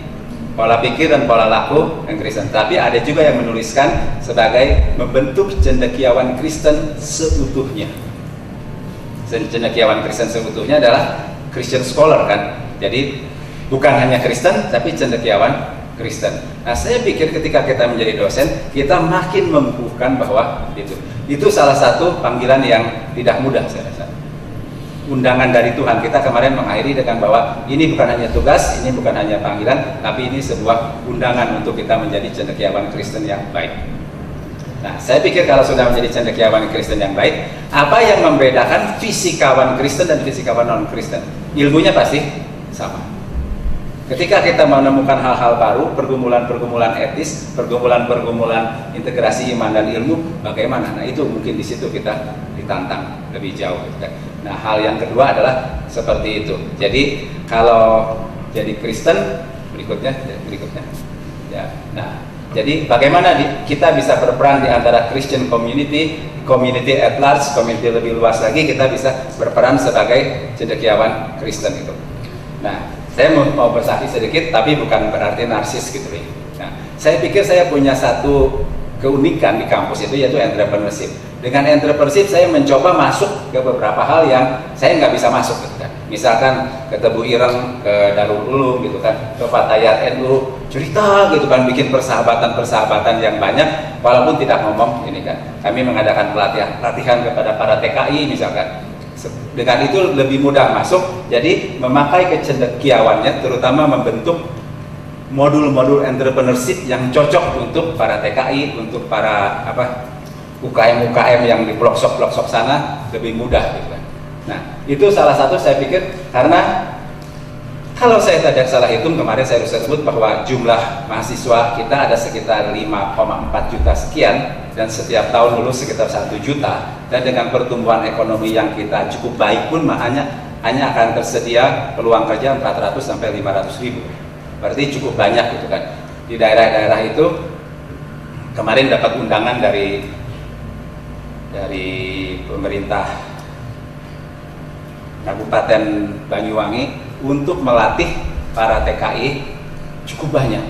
pola pikir dan pola laku yang Kristen. Tapi ada juga yang menuliskan sebagai membentuk cendekiawan Kristen seutuhnya. Cendekiawan Kristen seutuhnya adalah Christian scholar, kan. Jadi bukan hanya Kristen, tapi cendekiawan Kristen. Nah, saya pikir ketika kita menjadi dosen, kita makin mengukuhkan bahwa itu salah satu panggilan yang tidak mudah, saya rasa. Undangan dari Tuhan. Kita kemarin mengakhiri dengan bahwa ini bukan hanya tugas, ini bukan hanya panggilan, tapi ini sebuah undangan untuk kita menjadi cendekiawan Kristen yang baik. Nah, saya pikir kalau sudah menjadi cendekiawan Kristen yang baik, apa yang membedakan fisikawan Kristen dan fisikawan non-Kristen? Ilmunya pasti sama. Ketika kita menemukan hal-hal baru, pergumulan-pergumulan etis, pergumulan-pergumulan integrasi iman dan ilmu, bagaimana? Nah, itu mungkin di situ kita ditantang lebih jauh. Nah, hal yang kedua adalah seperti itu. Jadi kalau jadi Kristen berikutnya. Ya, nah, jadi bagaimana kita bisa berperan di antara Christian community at large, community lebih luas lagi, kita bisa berperan sebagai cendekiawan Kristen itu. Nah, saya mau bersaksi sedikit, tapi bukan berarti narsis, gitu ya. Nah, saya pikir saya punya satu keunikan di kampus itu, yaitu entrepreneurship. Dengan entrepreneurship saya mencoba masuk ke beberapa hal yang saya nggak bisa masuk, gitu kan. Misalkan ke Tebu Ireng, ke Darul Ulum, gitu kan, ke Fatayat NU, cerita, gitu kan, bikin persahabatan yang banyak, walaupun tidak ngomong ini kan. Kami mengadakan pelatihan kepada para TKI misalkan. Dengan itu lebih mudah masuk. Jadi memakai kecendekiawannya, terutama membentuk modul-modul entrepreneurship yang cocok untuk para TKI, untuk para UKM yang di pelosok-pelosok sana lebih mudah, gitu kan. Nah, itu salah satu saya pikir, karena kalau saya tidak salah hitung kemarin saya harus sebut bahwa jumlah mahasiswa kita ada sekitar 5,4 juta sekian, dan setiap tahun lulus sekitar 1 juta, dan dengan pertumbuhan ekonomi yang kita cukup baik pun hanya akan tersedia peluang kerja 400 sampai 500 ribu. Berarti cukup banyak, gitu kan. Di daerah-daerah itu kemarin dapat undangan dari pemerintah Kabupaten Banyuwangi untuk melatih para TKI cukup banyak,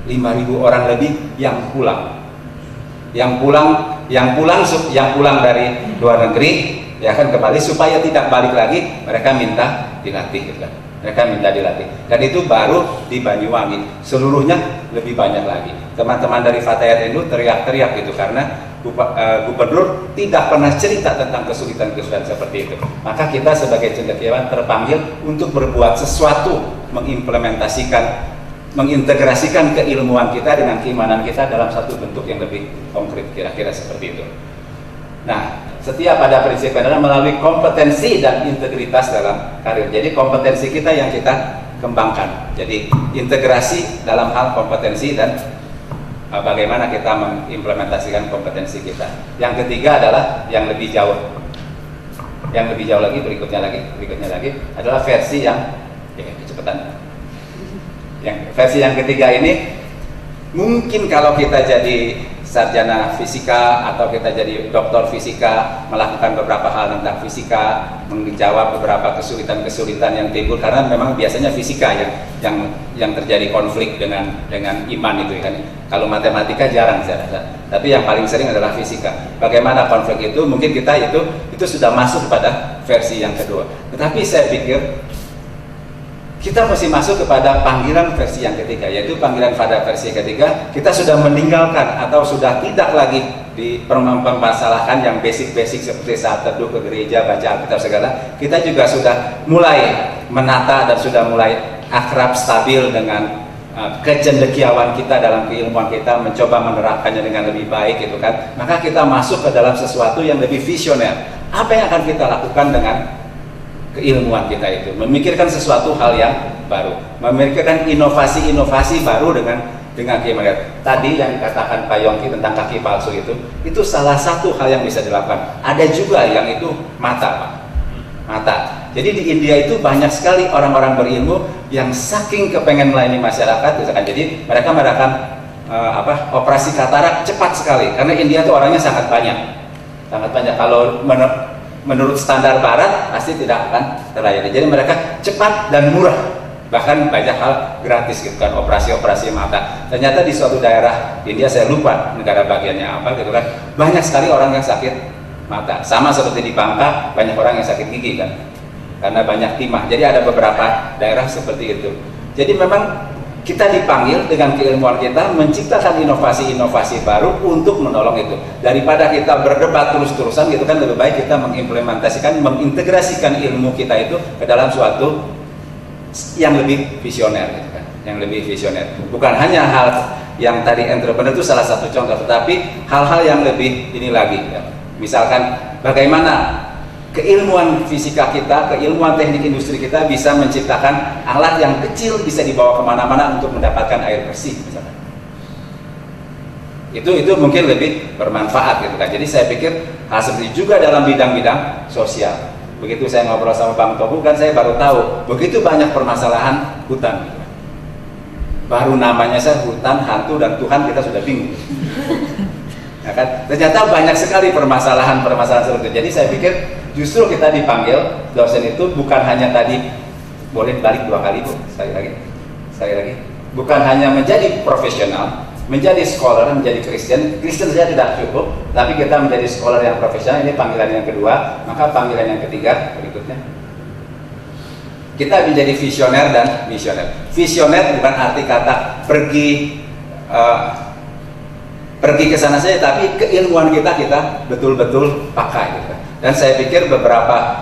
5.000 orang lebih yang pulang dari luar negeri, ya kan, kembali supaya tidak balik lagi, mereka minta dilatih, gitu kan. Dan itu baru di Banyuwangi, seluruhnya lebih banyak lagi. Teman-teman dari Fatayat itu teriak-teriak, gitu, karena gubernur tidak pernah cerita tentang kesulitan-kesulitan seperti itu. Maka kita sebagai cendekiawan terpanggil untuk berbuat sesuatu, mengintegrasikan keilmuan kita dengan keimanan kita dalam satu bentuk yang lebih konkret, kira-kira seperti itu. Nah, setiap pada prinsipnya adalah melalui kompetensi dan integritas dalam karir. Jadi kompetensi kita yang kita kembangkan. Jadi integrasi dalam hal kompetensi dan bagaimana kita mengimplementasikan kompetensi kita. Yang ketiga adalah yang lebih jauh. Yang lebih jauh lagi, berikutnya lagi adalah versi yang kecepatan. Versi yang ketiga ini mungkin kalau kita jadi sarjana fisika atau kita jadi doktor fisika, melakukan beberapa hal tentang fisika, menjawab beberapa kesulitan-kesulitan yang timbul, karena memang biasanya fisika yang terjadi konflik dengan iman itu kan. Kalau matematika jarang saya rasa, tapi yang paling sering adalah fisika. Bagaimana konflik itu? Mungkin kita itu sudah masuk pada versi yang kedua. Tetapi saya pikir kita mesti masuk kepada panggilan versi yang ketiga, yaitu panggilan pada versi ketiga. Kita sudah meninggalkan atau sudah tidak lagi mempermasalahkan yang basic-basic seperti saat teduh ke gereja, baca Alkitab segala. Kita juga sudah mulai menata dan sudah mulai akrab, stabil dengan kecendekiawan kita dalam keilmuan kita, mencoba menerapkannya dengan lebih baik gitu kan. Maka kita masuk ke dalam sesuatu yang lebih visioner. Apa yang akan kita lakukan dengan keilmuan kita itu? Memikirkan sesuatu hal yang baru, memikirkan inovasi-inovasi baru dengan keimanan. Tadi yang dikatakan Pak Yongki tentang kaki palsu itu salah satu hal yang bisa dilakukan. Ada juga yang itu mata, Pak. Mata. Jadi di India itu banyak sekali orang-orang berilmu yang saking kepengen melayani masyarakat, misalkan. Jadi mereka melakukan operasi katarak cepat sekali, karena India itu orangnya sangat banyak. Kalau menurut standar barat pasti tidak akan terlayani. Jadi mereka cepat dan murah, bahkan banyak hal gratis gitu kan, operasi mata. Ternyata di suatu daerah India, saya lupa negara bagiannya apa gitu kan, banyak sekali orang yang sakit mata. Sama seperti di Bangka, banyak orang yang sakit gigi kan, karena banyak timah. Jadi ada beberapa daerah seperti itu. Jadi memang kita dipanggil dengan keilmuan kita menciptakan inovasi-inovasi baru untuk menolong itu. Daripada kita berdebat terus-terusan gitu kan, lebih baik kita mengintegrasikan ilmu kita itu ke dalam suatu yang lebih visioner gitu kan, yang lebih visioner. Bukan hanya hal yang tadi entrepreneur itu salah satu contoh, tetapi hal-hal yang lebih ini lagi ya. Misalkan bagaimana keilmuan fisika kita, keilmuan teknik industri kita bisa menciptakan alat yang kecil bisa dibawa kemana-mana untuk mendapatkan air bersih misalkan. Itu mungkin lebih bermanfaat gitu kan. Jadi saya pikir hal seperti juga dalam bidang-bidang sosial. Begitu saya ngobrol sama Bang Tobu kan, saya baru tahu begitu banyak permasalahan hutan gitu kan. Baru namanya saya hutan, hantu, dan Tuhan kita sudah bingung. Ya kan? Ternyata banyak sekali permasalahan seperti itu. Jadi saya pikir justru kita dipanggil dosen itu bukan hanya tadi, boleh balik 2 kali Bu, sekali lagi, bukan hanya menjadi profesional, menjadi scholar, menjadi Kristen saja tidak cukup, tapi kita menjadi scholar yang profesional. Ini panggilan yang kedua. Maka panggilan yang ketiga berikutnya, kita menjadi visioner dan misioner. Visioner bukan arti kata pergi ke sana saja, tapi keilmuan kita betul-betul pakai gitu. Dan saya pikir beberapa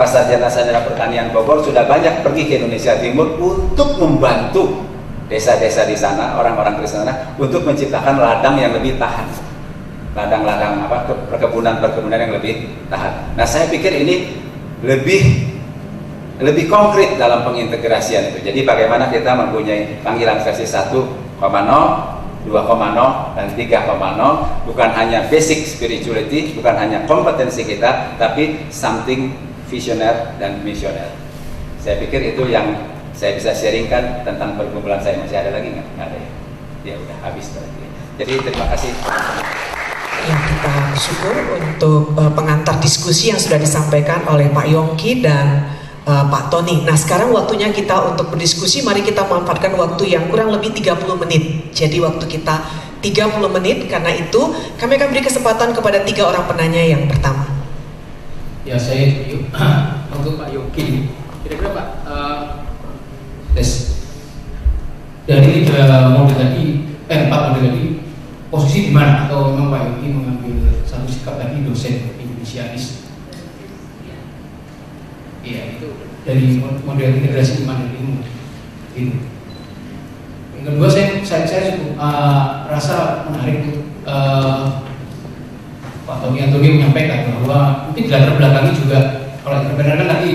sarjana-sarjana pertanian Bogor sudah banyak pergi ke Indonesia Timur untuk membantu desa-desa di sana, orang-orang Kristen sana, untuk menciptakan ladang yang lebih tahan, ladang-ladang perkebunan yang lebih tahan. Nah saya pikir ini lebih konkret dalam pengintegrasian itu. Jadi bagaimana kita mempunyai panggilan versi 1,0, 2,0 dan 3,0, bukan hanya basic spirituality, bukan hanya kompetensi kita, tapi something visioner dan misioner. Saya pikir itu yang saya bisa sharingkan tentang perkumpulan saya. Masih ada lagi nggak? Nggak ada ya? Ya udah habis tadi. Jadi terima kasih. Ya, kita bersyukur untuk pengantar diskusi yang sudah disampaikan oleh Pak Yongki dan Pak Tony. Nah sekarang waktunya kita untuk berdiskusi. Mari kita manfaatkan waktu yang kurang lebih 30 menit. Jadi waktu kita 30 menit. Karena itu kami akan beri kesempatan kepada 3 orang penanya yang pertama. Ya saya untuk Pak Yongki. Kira-kira Pak tes dari 3 model tadi, 4 model tadi, posisi di mana, atau memang Pak Yogi mengambil satu sikap tadi dosen Indonesianis? Iya, itu dari model integrasi iman dan ilmu. Gitu. Yang kedua, saya cukup rasa menarik Pak Tony Antoni menyampaikan bahwa mungkin di latar belakangnya juga, kalau entrepreneur kan tadi,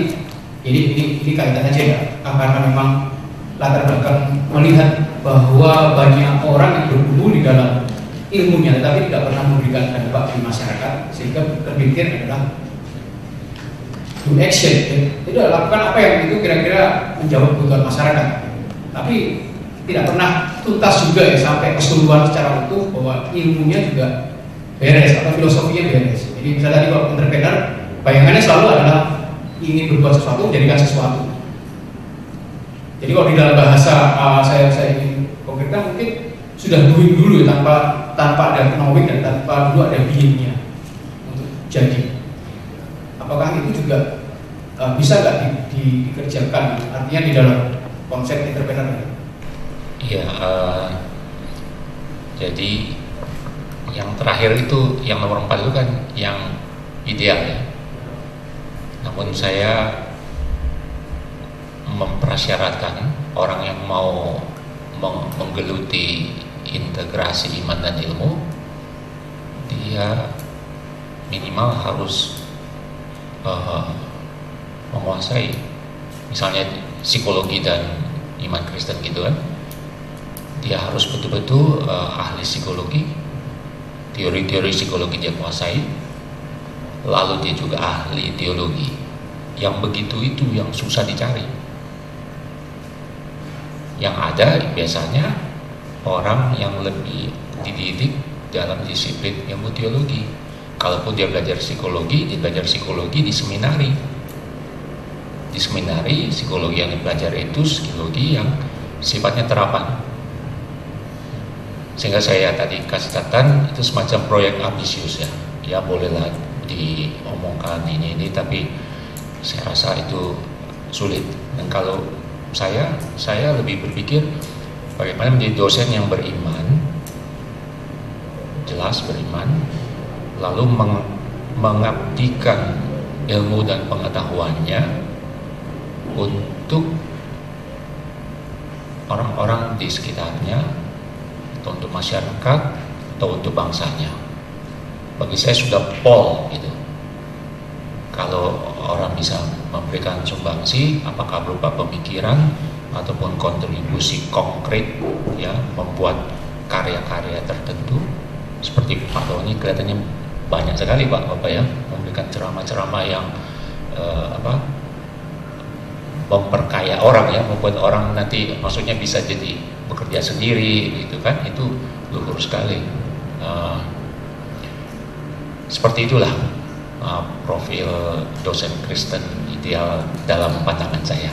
jadi ini kaitan aja ya, karena memang latar belakang melihat bahwa banyak orang yang berguru di dalam ilmunya tetapi tidak pernah memberikan dampak di masyarakat, sehingga berpikir adalah do action, jadi lakukan apa yang itu kira-kira menjawab kebutuhan masyarakat, tapi tidak pernah tuntas juga ya sampai keseluruhan secara utuh bahwa ilmunya juga beres atau filosofinya beres. Jadi misalnya tadi kalau entrepreneur, bayangannya selalu adalah ingin berbuat sesuatu, menjadikan sesuatu. Jadi kalau di dalam bahasa saya ingin konkretkan, mungkin sudah doing dulu ya, tanpa ada knowing dan tanpa dulu ada being-nya untuk jadi. Apakah itu juga bisa nggak dikerjakan? Artinya di dalam konsep entrepreneur? Iya, jadi yang terakhir itu, yang nomor 4 itu kan yang ideal ya. Namun saya mempersyaratkan orang yang mau menggeluti integrasi iman dan ilmu, dia minimal harus menguasai misalnya psikologi dan iman Kristen gitu kan. Dia harus betul-betul ahli psikologi, teori-teori psikologi dia kuasai, lalu dia juga ahli teologi. Yang begitu itu yang susah dicari. Yang ada biasanya orang yang lebih dididik dalam disiplin ilmu teologi. Kalaupun dia belajar psikologi, dia belajar psikologi di seminari. Di seminari, psikologi yang dipelajari itu psikologi yang sifatnya terapan. Sehingga saya tadi kasih catatan itu semacam proyek ambisius ya. Ya bolehlah diomongkan ini, tapi saya rasa itu sulit. Dan kalau saya lebih berpikir bagaimana menjadi dosen yang beriman, jelas beriman, lalu mengabdikan ilmu dan pengetahuannya untuk orang-orang di sekitarnya, atau untuk masyarakat, atau untuk bangsanya. Bagi saya sudah pol gitu. Kalau orang bisa memberikan sumbangsi, apakah berupa pemikiran ataupun kontribusi konkret, ya, membuat karya-karya tertentu, seperti Pak Tony kelihatannya banyak sekali Bapak ya, memberikan ceramah-ceramah yang memperkaya orang ya, membuat orang nanti maksudnya bisa jadi bekerja sendiri gitu kan, itu luhur sekali. Seperti itulah profil dosen Kristen ideal dalam pandangan saya.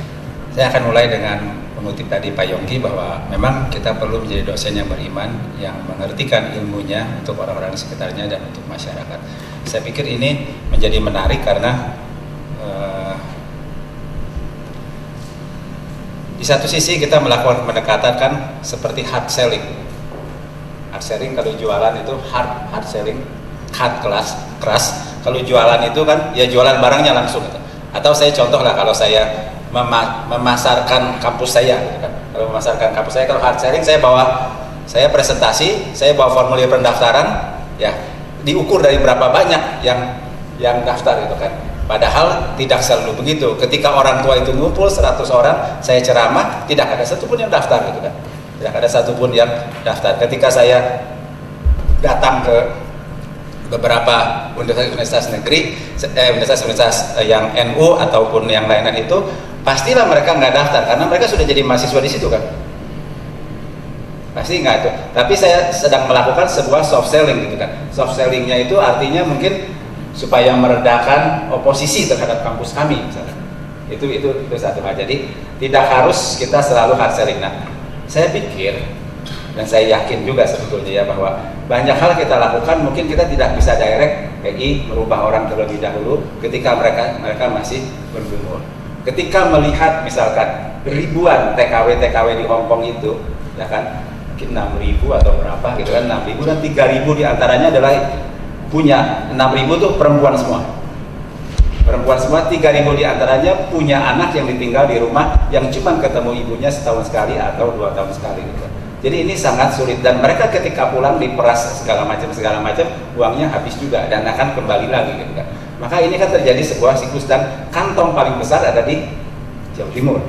Saya akan mulai dengan mengutip tadi Pak Yongki bahwa memang kita perlu menjadi dosen yang beriman, yang mengertikan ilmunya untuk orang-orang di sekitarnya dan untuk masyarakat. Saya pikir ini menjadi menarik karena di satu sisi kita melakukan pendekatan kan seperti hard selling. Hard selling kalau jualan itu hard selling, hard keras. Kalau jualan itu kan ya jualan barangnya langsung gitu. Atau saya contoh lah, kalau saya memasarkan kampus saya gitu kan. Kalau memasarkan kampus saya, kalau hard selling saya presentasi, saya bawa formulir pendaftaran, ya diukur dari berapa banyak yang daftar gitu kan. Padahal tidak selalu begitu. Ketika orang tua itu ngumpul 100 orang, saya ceramah, tidak ada satupun yang daftar gitu kan. Tidak ada satupun yang daftar. Ketika saya datang ke beberapa universitas negeri, universitas yang NU ataupun yang lainnya itu, pastilah mereka nggak daftar karena mereka sudah jadi mahasiswa di situ kan. Pasti nggak itu. Tapi saya sedang melakukan sebuah soft selling gitu kan. Soft sellingnya itu artinya mungkin supaya meredakan oposisi terhadap kampus kami misalnya. Itu satu hal. Jadi tidak harus kita selalu hard selling. Nah, saya pikir dan saya yakin juga sebetulnya ya bahwa banyak hal kita lakukan mungkin kita tidak bisa direct PI merubah orang terlebih dahulu ketika mereka masih bergumul. Ketika melihat misalkan ribuan TKW di Hong Kong itu, ya kan, mungkin 6.000 atau berapa gitu kan, 6.000 dan 3.000 diantaranya adalah punya, 6.000 tuh perempuan semua. Perempuan semua, 3.000 diantaranya punya anak yang ditinggal di rumah yang cuma ketemu ibunya setahun sekali atau 2 tahun sekali gitu. Jadi ini sangat sulit dan mereka ketika pulang diperas segala macam uangnya habis juga dan akan kembali lagi gitu kan. Maka ini kan terjadi sebuah siklus dan kantong paling besar ada di Jawa Timur.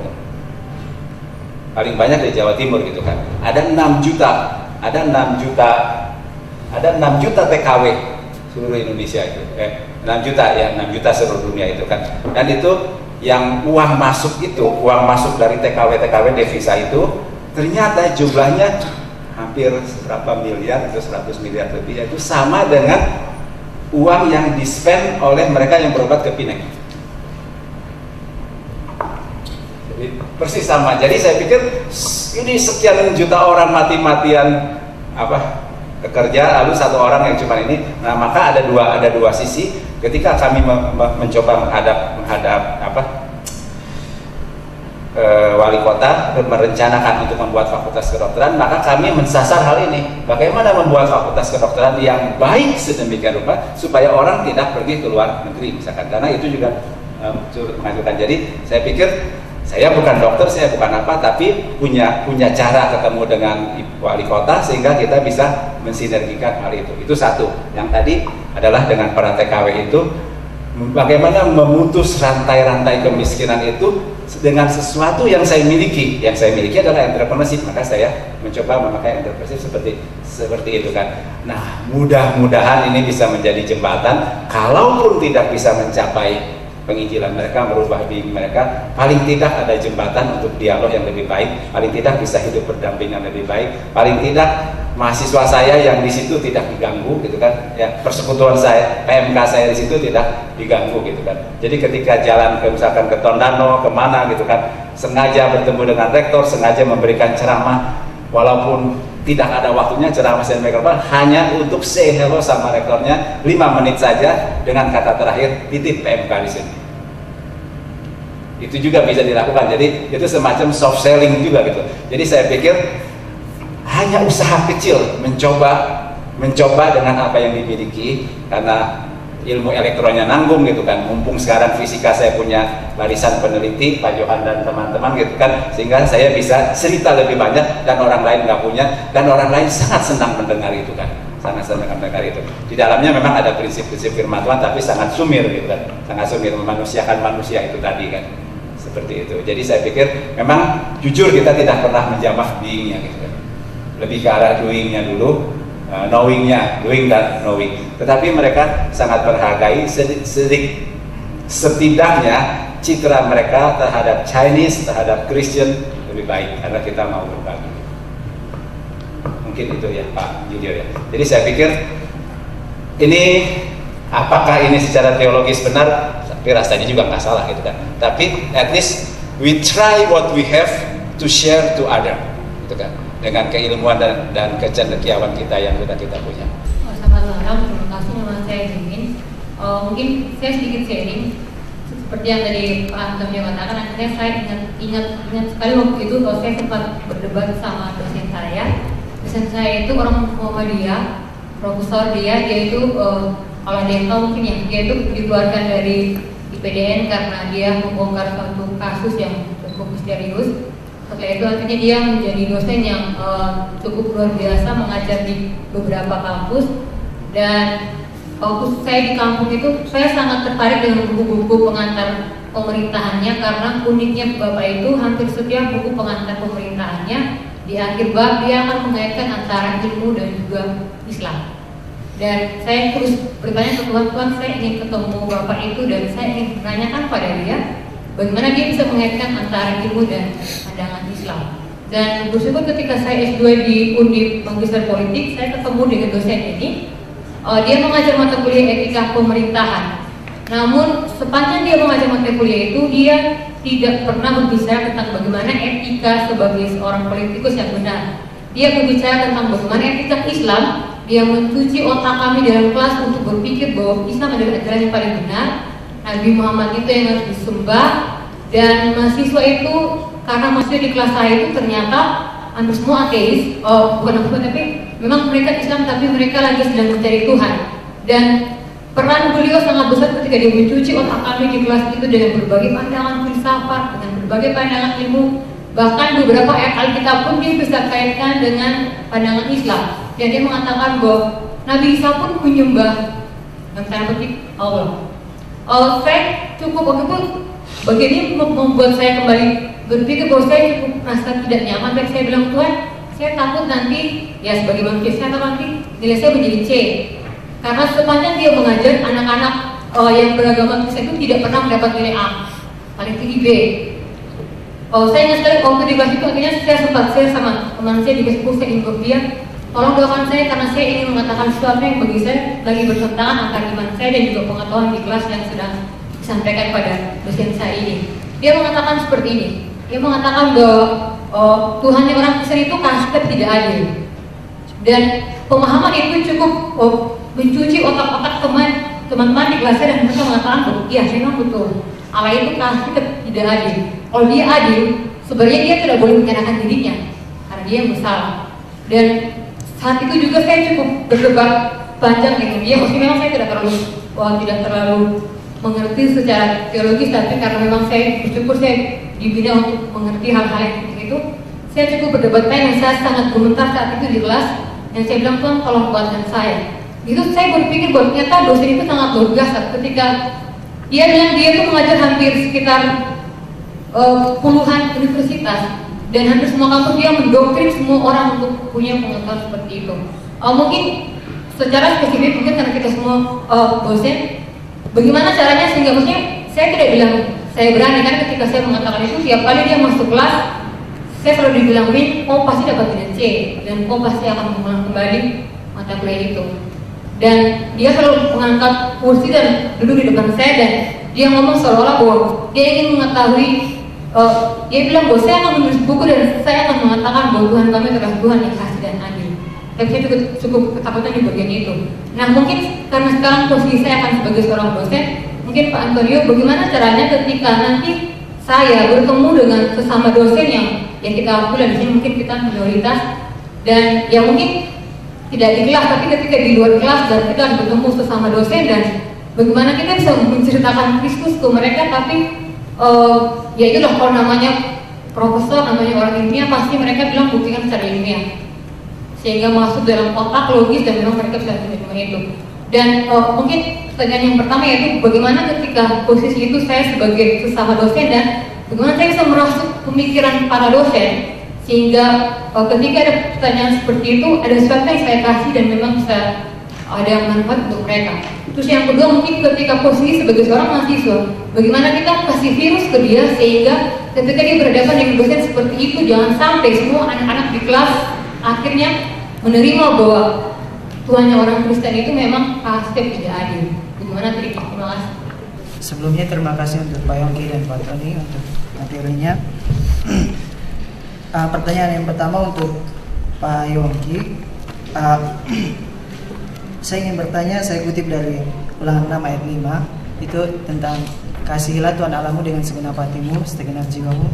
Paling banyak di Jawa Timur gitu kan. Ada 6 juta TKW seluruh Indonesia itu. 6 juta ya, 6 juta seluruh dunia itu kan. Dan itu yang uang masuk dari TKW devisa itu ternyata jumlahnya hampir berapa miliar, itu 100 miliar lebih, itu sama dengan uang yang di-spend oleh mereka yang berobat ke Pineng. Jadi persis sama. Jadi saya pikir ini sekian juta orang mati-matian bekerja, lalu satu orang yang cuma ini. Nah, maka ada dua sisi. Ketika kami mencoba menghadap wali kota merencanakan untuk membuat fakultas kedokteran, maka kami mensasar hal ini. Bagaimana membuat fakultas kedokteran yang baik sedemikian rupa supaya orang tidak pergi ke luar negeri misalkan, karena itu juga menghasilkan. Jadi saya pikir saya bukan dokter, saya bukan apa, tapi punya cara ketemu dengan wali kota sehingga kita bisa mensinergikan hal itu. Itu satu. Yang tadi adalah dengan para TKW itu bagaimana memutus rantai-rantai kemiskinan itu dengan sesuatu yang saya miliki. Yang saya miliki adalah entrepreneurship, maka saya mencoba memakai entrepreneurship seperti itu kan. Nah, mudah-mudahan ini bisa menjadi jembatan. Kalaupun tidak bisa mencapai penginjilan mereka, merubah diri mereka, paling tidak ada jembatan untuk dialog yang lebih baik, paling tidak bisa hidup berdampingan lebih baik, paling tidak mahasiswa saya yang di situ tidak diganggu gitu kan, ya, persekutuan saya, PMK saya di situ tidak diganggu gitu kan. Jadi ketika jalan ke misalkan ke Tondano, kemana gitu kan, sengaja bertemu dengan rektor, sengaja memberikan ceramah, walaupun tidak ada waktunya ceramah dan mikrofon, hanya untuk say hello sama rektornya 5 menit saja dengan kata terakhir titip PMK di sini. Itu juga bisa dilakukan. Jadi itu semacam soft selling juga gitu. Jadi saya pikir hanya usaha kecil mencoba dengan apa yang dimiliki, karena ilmu elektronnya nanggung gitu kan. Mumpung sekarang fisika saya punya barisan peneliti Pak Johan dan teman-teman gitu kan, sehingga saya bisa cerita lebih banyak dan orang lain nggak punya, dan orang lain sangat senang mendengar itu kan, sangat senang mendengar itu. Di dalamnya memang ada prinsip-prinsip firman Tuhan, tapi sangat sumir gitu kan, sangat sumir, memanusiakan manusia itu tadi kan, seperti itu. Jadi saya pikir memang jujur kita tidak pernah menjamah being-nya gitu kan, lebih ke arah doing-nya dulu. Knowing-nya, doing dan knowing. Tetapi mereka sangat berhargai, setidaknya citra mereka terhadap Chinese, terhadap Christian lebih baik karena kita mau berbagi. Mungkin itu ya Pak Judyo ya. Jadi saya pikir ini apakah ini secara teologis benar? Tapi rasanya juga nggak salah gitu kan. Tapi at least we try what we have to share to other, gitu kan. Dengan keilmuan dan kecendekiawan kita yang sudah kita punya. Selamat malam, terima kasih nama saya Jimin. Mungkin saya sedikit sharing seperti yang tadi Pak Antam katakan. Akhirnya saya ingat sekali waktu itu kalau saya sempat berdebat sama dosen saya. Dosen saya itu orang Muhammadiyah, profesor dia itu kalau dia tahu mungkin ya, dia itu dikeluarkan dari IPDN karena dia membongkar suatu kasus yang cukup misterius. Setelah itu akhirnya dia menjadi dosen yang cukup luar biasa, mengajar di beberapa kampus. Dan waktu saya di kampung itu saya sangat tertarik dengan buku-buku pengantar pemerintahannya, karena uniknya Bapak itu hampir setiap buku pengantar pemerintahannya di akhir bab dia akan mengaitkan antara ilmu dan juga Islam. Dan saya terus bertanya ke Tuhan, saya ingin ketemu Bapak itu dan saya ingin menanyakan pada dia bagaimana dia bisa mengaitkan antara ilmu dan pandangan Islam. Dan bersyukur ketika saya S2 di Undip Magister Politik, saya ketemu dengan dosen ini. Dia mengajar mata kuliah etika pemerintahan. Namun sepanjang dia mengajar mata kuliah itu, dia tidak pernah berbicara tentang bagaimana etika sebagai seorang politikus yang benar. Dia berbicara tentang bagaimana etika Islam. Dia mencuci otak kami dalam kelas untuk berpikir bahwa Islam adalah ajaran yang paling benar. Nabi Muhammad itu yang harus disembah. Dan mahasiswa itu, karena mahasiswa di kelas saya itu ternyata hampir semua ateis, bukan aku tapi memang mereka Islam tapi mereka lagi sedang mencari Tuhan. Dan peran beliau sangat besar ketika dia mencuci otak kami di kelas itu dengan berbagai pandangan filsafat, dengan berbagai pandangan ilmu. Bahkan beberapa ayat Alkitab pun dia bisa kaitkan dengan pandangan Islam. Dan dia mengatakan bahwa Nabi Isa pun menyembah yang tanda petik Allah. Saya cukup waktu itu bagian ini membuat saya kembali berpikir bahwa saya cukup merasa tidak nyaman. Dan saya bilang, Tuhan, saya takut nanti ya sebagai manusia saya takut nanti nilai saya menjadi C. Karena sepanjang dia mengajar anak-anak yang beragama Kristen itu tidak pernah mendapat nilai A, paling tinggi B. Saya ingat sekali waktu di kelas itu akhirnya saya sempat share sama teman saya di Facebook, saya info dia, tolong doakan saya karena saya ingin mengatakan sesuatu yang bagi saya lagi bertentangan antara iman saya dan juga pengetahuan di kelas yang sedang disampaikan pada dosen saya ini. Dia mengatakan seperti ini, dia mengatakan bahwa Tuhan yang orang Kristen itu kasta tidak adil. Dan pemahaman itu cukup mencuci otak-otak teman-teman di kelasnya dan mereka mengatakan bahwa iya memang betul Allah itu kasta tidak adil. Kalau dia adil, sebenarnya dia tidak boleh menyerahkan dirinya karena dia yang bersalah. Dan saat itu juga saya cukup berdebat panjang dengan dia. Meski memang saya tidak terlalu mengerti secara teologis, tapi karena memang saya bersyukur saya dibina untuk mengerti hal-hal yang seperti itu, saya cukup berdebat panjang. Saya sangat gemetar saat itu di kelas. Yang saya bilang, Tuhan tolong kuatkan saya. Itu saya berpikir bahwa ternyata dosen itu sangat luar biasa ketika dia itu mengajar hampir sekitar puluhan universitas dan hampir semua kampus dia mendoktrin semua orang untuk punya pengetahuan seperti itu. Mungkin secara spesifik mungkin karena kita semua dosen, bagaimana caranya sehingga maksudnya saya tidak bilang saya berani kan ketika saya mengatakan itu tiap kali dia masuk kelas saya selalu dibilang Win, pasti dapat nilai C dan pasti akan mengulang kembali mata kuliah itu. Dan dia selalu mengangkat kursi dan duduk di depan saya dan dia ngomong seolah-olah bahwa dia ingin mengetahui. Dia bilang bahwa saya akan menulis buku dan saya akan mengatakan bahwa Tuhan kami adalah Tuhan yang kasih dan adil. Tapi saya cukup ketakutan di bagian itu. Nah mungkin karena sekarang posisi saya akan sebagai seorang dosen, mungkin Pak Antonio bagaimana caranya ketika nanti saya bertemu dengan sesama dosen yang kita akui di sini mungkin kita minoritas dan ya mungkin tidak di kelas tapi ketika di luar kelas dan kita harus bertemu sesama dosen dan bagaimana kita bisa menceritakan Kristus ke mereka tapi ya itulah kalau namanya profesor, namanya orang ilmiah pasti mereka bilang buktikan secara ilmiah sehingga masuk dalam otak logis dan memang mereka bisa menerima itu. Dan mungkin pertanyaan yang pertama yaitu bagaimana ketika posisi itu saya sebagai sesama dosen dan bagaimana saya bisa merasuk pemikiran para dosen sehingga ketika ada pertanyaan seperti itu ada sesuatu yang saya kasih dan memang bisa ada manfaat untuk mereka. Terus yang kedua mungkin ketika posisi sebagai seorang mahasiswa, bagaimana kita kasih virus ke dia sehingga ketika dia berhadapan dengan dosen seperti itu jangan sampai semua anak-anak di kelas akhirnya menerima bahwa Tuhannya orang Kristen itu memang pasti tidak adil. Bagaimana tadi? Terima kasih. Sebelumnya terima kasih untuk Pak Yongki dan Pak Tony untuk materinya. Pertanyaan yang pertama untuk Pak Yongki. Saya ingin bertanya, saya kutip dari Ulangan 6 ayat 5 itu tentang kasihilah Tuhan Allahmu dengan segenap hatimu, segenap jiwamu,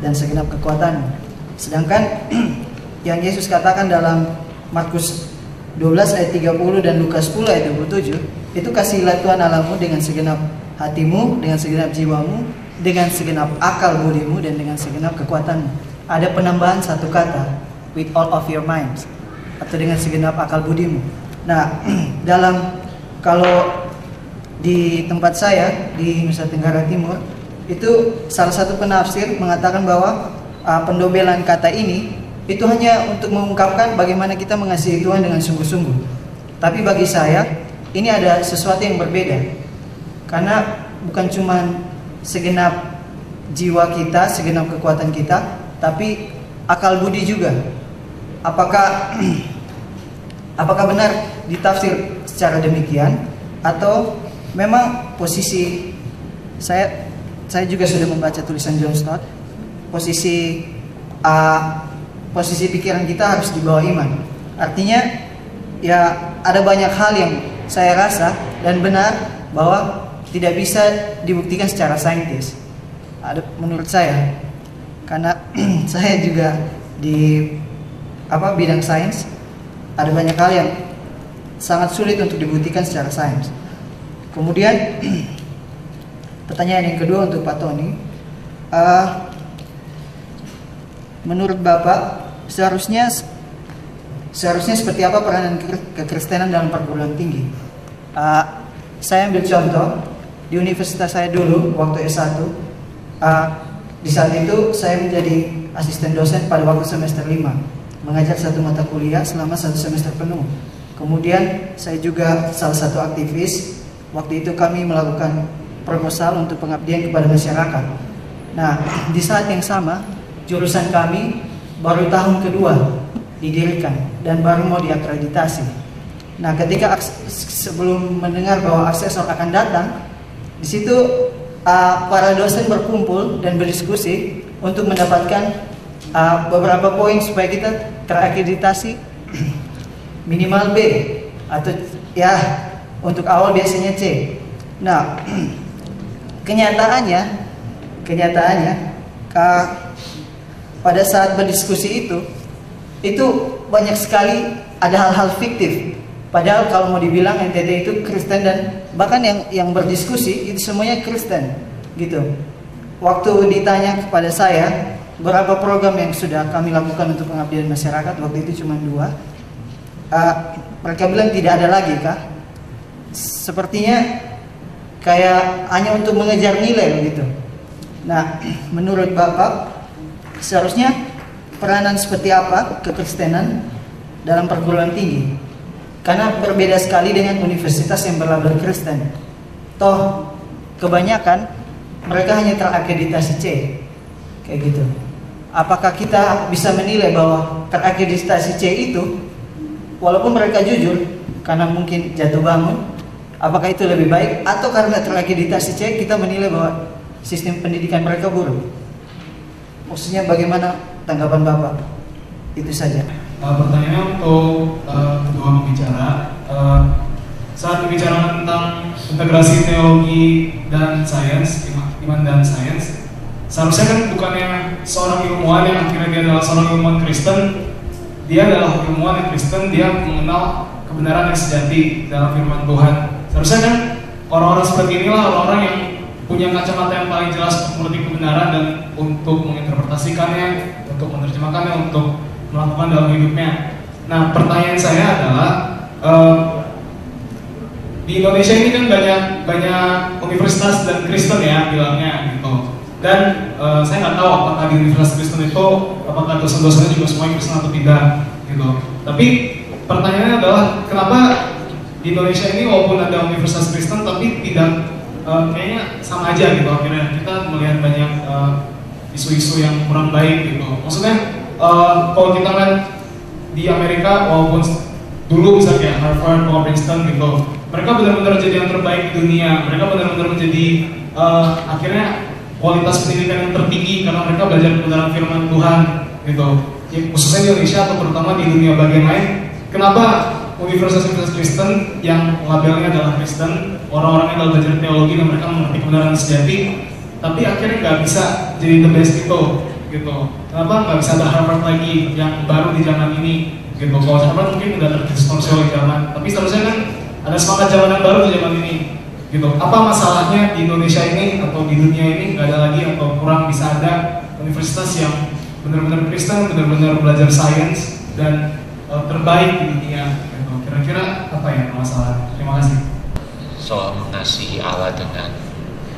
dan segenap kekuatanmu. Sedangkan yang Yesus katakan dalam Markus 12 ayat 30 dan Lukas 10 ayat 27 itu kasihilah Tuhan Allahmu dengan segenap hatimu, dengan segenap jiwamu, dengan segenap akal budimu, dan dengan segenap kekuatanmu. Ada penambahan satu kata, with all of your minds, atau dengan segenap akal budimu. Nah, kalau di tempat saya di Nusa Tenggara Timur itu salah satu penafsir mengatakan bahwa pendobelan kata ini itu hanya untuk mengungkapkan bagaimana kita mengasihi Tuhan dengan sungguh-sungguh. Tapi bagi saya ini ada sesuatu yang berbeda, karena bukan cuma segenap jiwa kita, segenap kekuatan kita, tapi akal budi juga. Apakah benar ditafsir secara demikian atau memang posisi saya juga sudah membaca tulisan John Stott, posisi pikiran kita harus di bawah iman. Artinya ya ada banyak hal yang saya rasa dan benar bahwa tidak bisa dibuktikan secara saintis. Menurut saya, karena saya juga di bidang sains ada banyak hal yang sangat sulit untuk dibuktikan secara sains. Kemudian pertanyaan yang kedua untuk Pak Tony, menurut Bapak seharusnya seperti apa peranan kekristenan dalam perguruan tinggi? Saya ambil contoh di universitas saya dulu waktu S1. Di saat itu saya menjadi asisten dosen pada waktu semester 5, mengajar satu mata kuliah selama 1 semester penuh. Kemudian saya juga salah satu aktivis. Waktu itu kami melakukan proposal untuk pengabdian kepada masyarakat. Nah, di saat yang sama jurusan kami baru tahun kedua didirikan dan baru mau diakreditasi. Nah, ketika sebelum mendengar bahwa asesor akan datang, di situ para dosen berkumpul dan berdiskusi untuk mendapatkan beberapa poin supaya kita terakreditasi minimal B atau ya untuk awal biasanya C. Nah, kenyataannya pada saat berdiskusi itu banyak sekali ada hal-hal fiktif. Padahal kalau mau dibilang NTT itu Kristen dan bahkan yang berdiskusi itu semuanya Kristen gitu. Waktu ditanya kepada saya berapa program yang sudah kami lakukan untuk pengabdian masyarakat, waktu itu cuma 2. Mereka bilang tidak ada lagi kah? Sepertinya kayak hanya untuk mengejar nilai begitu. Nah, menurut Bapak seharusnya peranan seperti apa kekristenan dalam perguruan tinggi? Karena berbeda sekali dengan universitas yang berlabel Kristen. Toh kebanyakan mereka hanya terakreditasi C, kayak gitu. Apakah kita bisa menilai bahwa terakreditasi C itu, walaupun mereka jujur karena mungkin jatuh bangun, apakah itu lebih baik atau karena terakreditasi C kita menilai bahwa sistem pendidikan mereka buruk? Maksudnya bagaimana tanggapan Bapak? Itu saja. Pertanyaannya untuk kedua pembicara, saat berbicara tentang integrasi teologi dan sains, iman dan sains, seharusnya kan bukannya seorang ilmuwan yang akhirnya dia adalah seorang ilmuwan Kristen, dia adalah ilmuwan yang Kristen, dia mengenal kebenaran yang sejati dalam firman Tuhan. Seharusnya kan orang-orang seperti inilah orang-orang yang punya kacamata yang paling jelas untuk mengerti kebenaran dan untuk menginterpretasikannya, untuk menerjemahkannya, untuk melakukan dalam hidupnya. Nah, pertanyaan saya adalah di Indonesia ini kan banyak universitas dan Kristen ya bilangnya gitu. Dan saya nggak tahu apakah di universitas Kristen itu apakah dosen-dosennya juga semuanya Kristen atau tidak gitu. Tapi pertanyaannya adalah kenapa di Indonesia ini walaupun ada universitas Kristen tapi tidak kayaknya sama aja gitu. Akhirnya kita melihat banyak isu-isu yang kurang baik gitu. Maksudnya kalau kita lihat di Amerika walaupun dulu bisa kayak Harvard atau Princeton gitu, mereka benar-benar jadi yang terbaik di dunia. Mereka benar-benar menjadi akhirnya kualitas pendidikan yang tertinggi karena mereka belajar kebenaran firman Tuhan gitu. Ya, khususnya di Indonesia atau terutama di dunia bagian lain. Kenapa universitas Kristen yang labelnya adalah Kristen, orang-orangnya adalah belajar teologi dan mereka mengerti kebenaran sejati, tapi akhirnya nggak bisa jadi the best itu gitu. Kenapa nggak bisa ada Harvard lagi yang baru di zaman ini gitu? Kalau Harvard mungkin udah terdistorsi oleh zaman, tapi seharusnya kan ada semangat zaman yang baru di zaman ini gitu. Apa masalahnya di Indonesia ini atau di dunia ini nggak ada lagi atau kurang bisa ada universitas yang benar-benar Kristen, benar-benar belajar sains dan terbaik di dunia gitu. Kira-kira apa ya masalah? Terima kasih. Soal mengasihi Allah dengan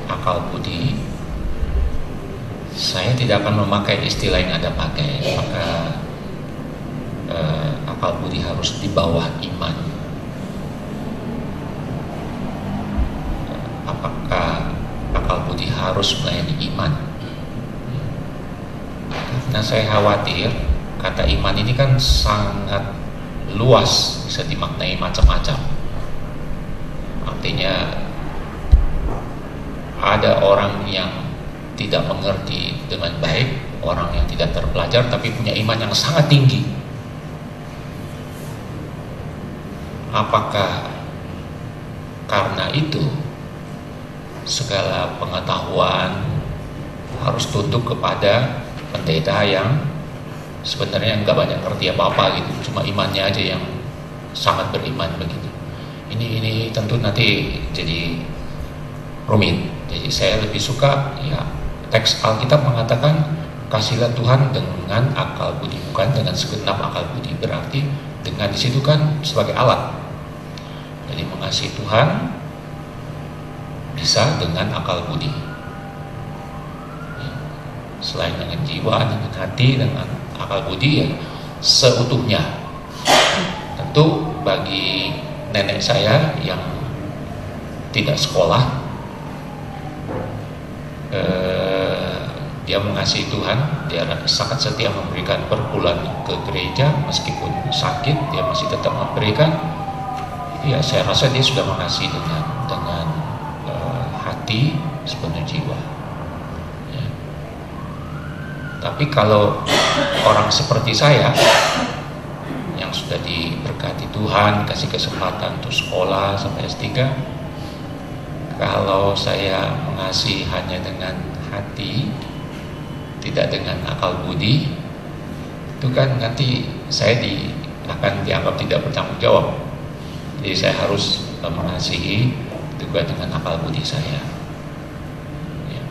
akal budi, saya tidak akan memakai istilah yang Anda pakai, maka akal budi harus di bawah iman. Apakah akal budi harus melayani iman? Karena saya khawatir kata iman ini kan sangat luas, bisa dimaknai macam-macam. Artinya ada orang yang tidak mengerti dengan baik, orang yang tidak terpelajar tapi punya iman yang sangat tinggi. Apakah karena itu segala pengetahuan harus tunduk kepada pendeta yang sebenarnya nggak banyak ngerti apa-apa gitu, cuma imannya aja yang sangat beriman begitu. Ini tentu nanti jadi rumit. Jadi saya lebih suka ya teks Alkitab mengatakan kasihlah Tuhan dengan akal budi, bukan dengan segenap akal budi. Berarti dengan di situ kan sebagai alat. Jadi mengasihi Tuhan bisa dengan akal budi. Ya. Selain dengan jiwa, dengan hati, dengan akal budi ya seutuhnya. Tentu bagi nenek saya yang tidak sekolah, dia mengasihi Tuhan, dia sangat setia memberikan per bulan ke gereja, meskipun sakit dia masih tetap memberikan. Ya saya rasa dia sudah mengasihi dengan hati sepenuh jiwa. Ya. Tapi kalau orang seperti saya yang sudah diberkati Tuhan, kasih kesempatan untuk sekolah sampai S3, kalau saya mengasihi hanya dengan hati, tidak dengan akal budi, itu kan nanti saya akan dianggap tidak bertanggung jawab. Jadi saya harus mengasihi juga dengan akal budi saya. Ya.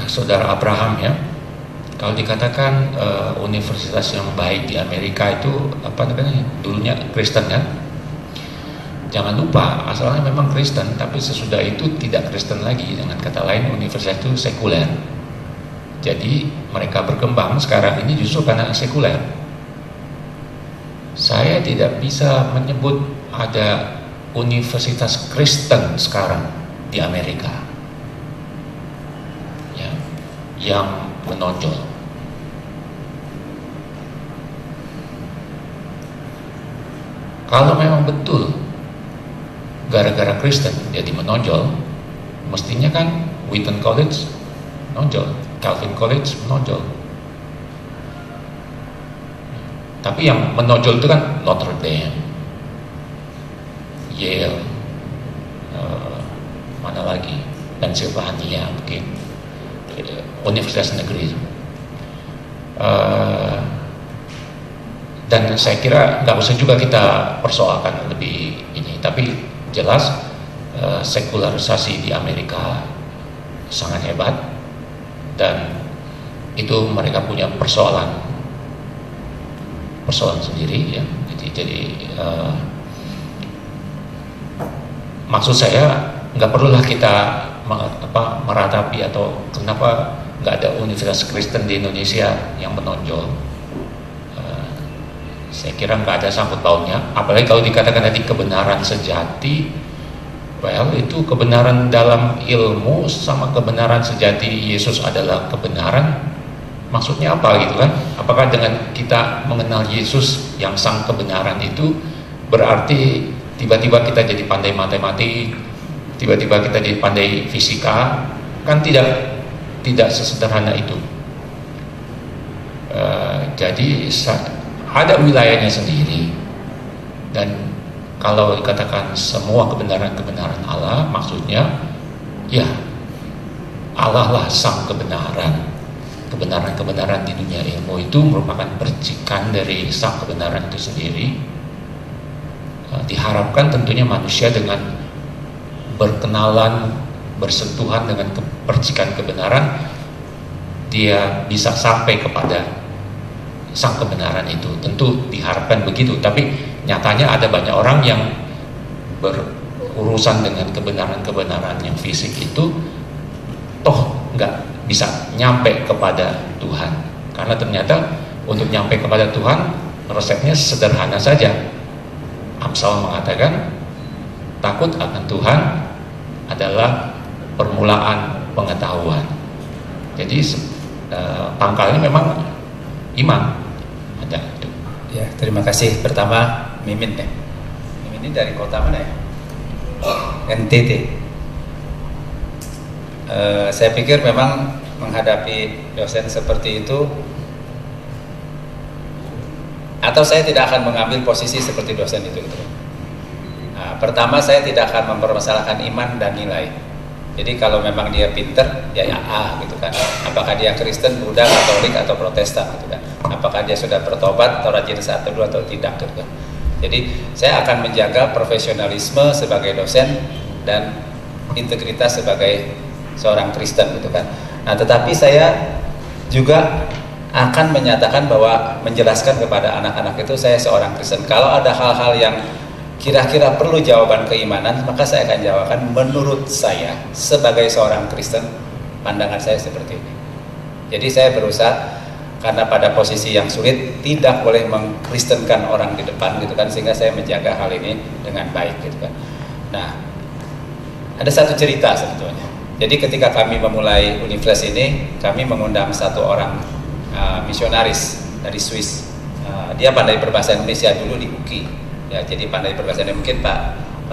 Saudara Abraham ya, kalau dikatakan universitas yang baik di Amerika itu apa namanya? Dulunya Kristen kan? Jangan lupa asalnya memang Kristen, tapi sesudah itu tidak Kristen lagi. Dengan kata lain universitas itu sekuler. Jadi mereka berkembang sekarang ini justru karena sekuler. Saya tidak bisa menyebut ada universitas Kristen sekarang di Amerika ya, yang menonjol. Kalau memang betul gara-gara Kristen jadi menonjol, mestinya kan Wheaton College menonjol, Calvin College menonjol. Tapi yang menonjol itu kan Notre Dame, Yale, mana lagi, Pennsylvania mungkin, universitas negeri. Dan saya kira nggak usah juga kita persoalkan lebih ini, tapi jelas sekularisasi di Amerika sangat hebat dan itu mereka punya persoalan sendiri ya. Jadi maksud saya nggak perlulah kita meratapi atau kenapa nggak ada universitas Kristen di Indonesia yang menonjol. Saya kira nggak ada sangkut pautnya. Apalagi kalau dikatakan tadi kebenaran sejati, well itu kebenaran dalam ilmu sama kebenaran sejati Yesus adalah kebenaran. Maksudnya apa gitu kan? Apakah dengan kita mengenal Yesus yang sang kebenaran itu berarti tiba-tiba kita jadi pandai matematik, tiba-tiba kita jadi pandai fisika? Kan tidak sesederhana itu. Jadi ada wilayahnya sendiri. Dan kalau dikatakan semua kebenaran Allah, maksudnya ya Allah lah sang kebenaran. Kebenaran-kebenaran di dunia ilmu itu merupakan percikan dari sang kebenaran itu sendiri. Diharapkan tentunya manusia dengan berkenalan, bersentuhan dengan percikan kebenaran, dia bisa sampai kepada sang kebenaran itu. Tentu diharapkan begitu, tapi nyatanya ada banyak orang yang berurusan dengan kebenaran-kebenaran yang fisik itu toh nggak bisa nyampe kepada Tuhan, karena ternyata untuk nyampe kepada Tuhan resepnya sederhana saja. Amsal mengatakan takut akan Tuhan adalah permulaan pengetahuan. Jadi pangkalnya memang iman ada itu. Ya, terima kasih. Pertama Mimin deh. Mimin ini dari kota mana ya? NTT. Saya pikir memang menghadapi dosen seperti itu, atau saya tidak akan mengambil posisi seperti dosen itu gitu. Nah, pertama saya tidak akan mempermasalahkan iman dan nilai. Jadi kalau memang dia pinter, ya A gitu kan. Apakah dia Kristen, Buddha, Katolik atau Protestan gitu kan. Apakah dia sudah bertobat atau rajin 1, 2 atau tidak gitu kan. Jadi saya akan menjaga profesionalisme sebagai dosen dan integritas sebagai seorang Kristen gitu kan. Nah, tetapi saya juga akan menyatakan bahwa menjelaskan kepada anak-anak itu saya seorang Kristen. Kalau ada hal-hal yang kira-kira perlu jawaban keimanan, maka saya akan jawabkan menurut saya sebagai seorang Kristen, pandangan saya seperti ini. Jadi saya berusaha, karena pada posisi yang sulit tidak boleh mengkristenkan orang di depan gitu kan, sehingga saya menjaga hal ini dengan baik gitu kan. Nah, ada satu cerita sebetulnya. Jadi ketika kami memulai universitas ini, kami mengundang satu orang misionaris dari Swiss. Dia pandai berbahasa Indonesia dulu di UKI. Ya, jadi pandai berbahasa Indonesia. Mungkin Pak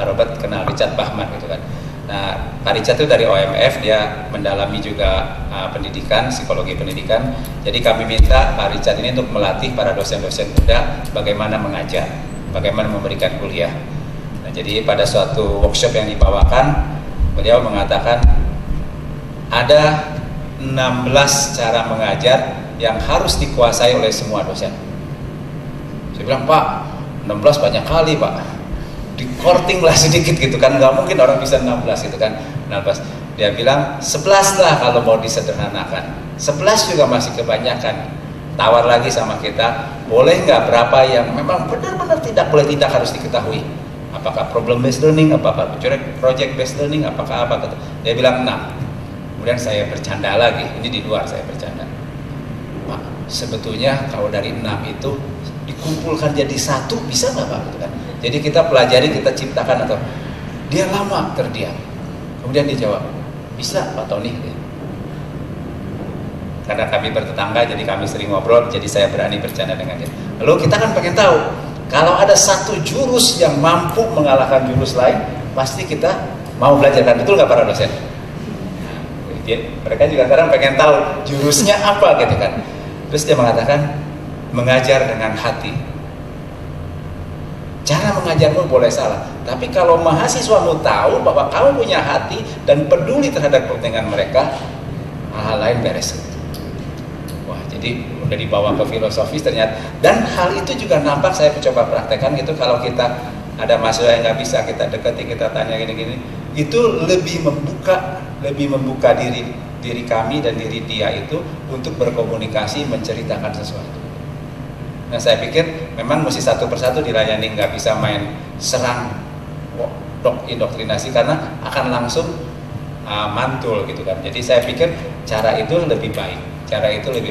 Robert kenal Richard Bachman gitu kan. Nah, Pak Richard itu dari OMF, dia mendalami juga pendidikan, psikologi pendidikan. Jadi kami minta Pak Richard ini untuk melatih para dosen-dosen muda bagaimana mengajar, bagaimana memberikan kuliah. Nah, jadi pada suatu workshop yang dibawakan, beliau mengatakan ada 16 cara mengajar yang harus dikuasai oleh semua dosen. Saya bilang, Pak, 16 banyak kali Pak, di-korting lah sedikit gitu kan, nggak mungkin orang bisa 16 gitu kan. 16. Dia bilang 11 lah kalau mau disederhanakan, 11 juga masih kebanyakan. Tawar lagi sama kita, boleh nggak berapa yang memang benar-benar tidak boleh, tidak harus diketahui. Apakah problem based learning, apakah project based learning, apakah apa gitu. Dia bilang 6. Kemudian saya bercanda lagi, ini di luar saya bercanda, Pak, sebetulnya kalau dari 6 itu dikumpulkan jadi 1 bisa nggak Pak? Gitu kan. Jadi kita pelajari, kita ciptakan atau dia lama terdiam. Kemudian dia jawab, bisa Pak Tony. Karena kami bertetangga, jadi kami sering ngobrol, jadi saya berani bercanda dengan dia. Lalu kita kan pengen tahu, kalau ada satu jurus yang mampu mengalahkan jurus lain, pasti kita mau belajar, kan betul nggak para dosen? Mereka juga sekarang pengen tahu jurusnya apa gitu kan. Terus dia mengatakan mengajar dengan hati. Cara mengajarmu boleh salah, tapi kalau mahasiswamu tahu bahwa kamu punya hati dan peduli terhadap kepentingan mereka, hal lain beres. Wah, jadi udah dibawa ke filosofis ternyata. Dan hal itu juga nampak, saya coba praktekkan gitu. Kalau kita ada mahasiswa yang nggak bisa kita dekati, kita tanya gini-gini, itu lebih membuka diri kami dan diri dia itu untuk berkomunikasi, menceritakan sesuatu. Nah, saya pikir memang mesti satu persatu dilayani, nggak bisa main serang indoktrinasi karena akan langsung mantul gitu kan. Jadi saya pikir cara itu lebih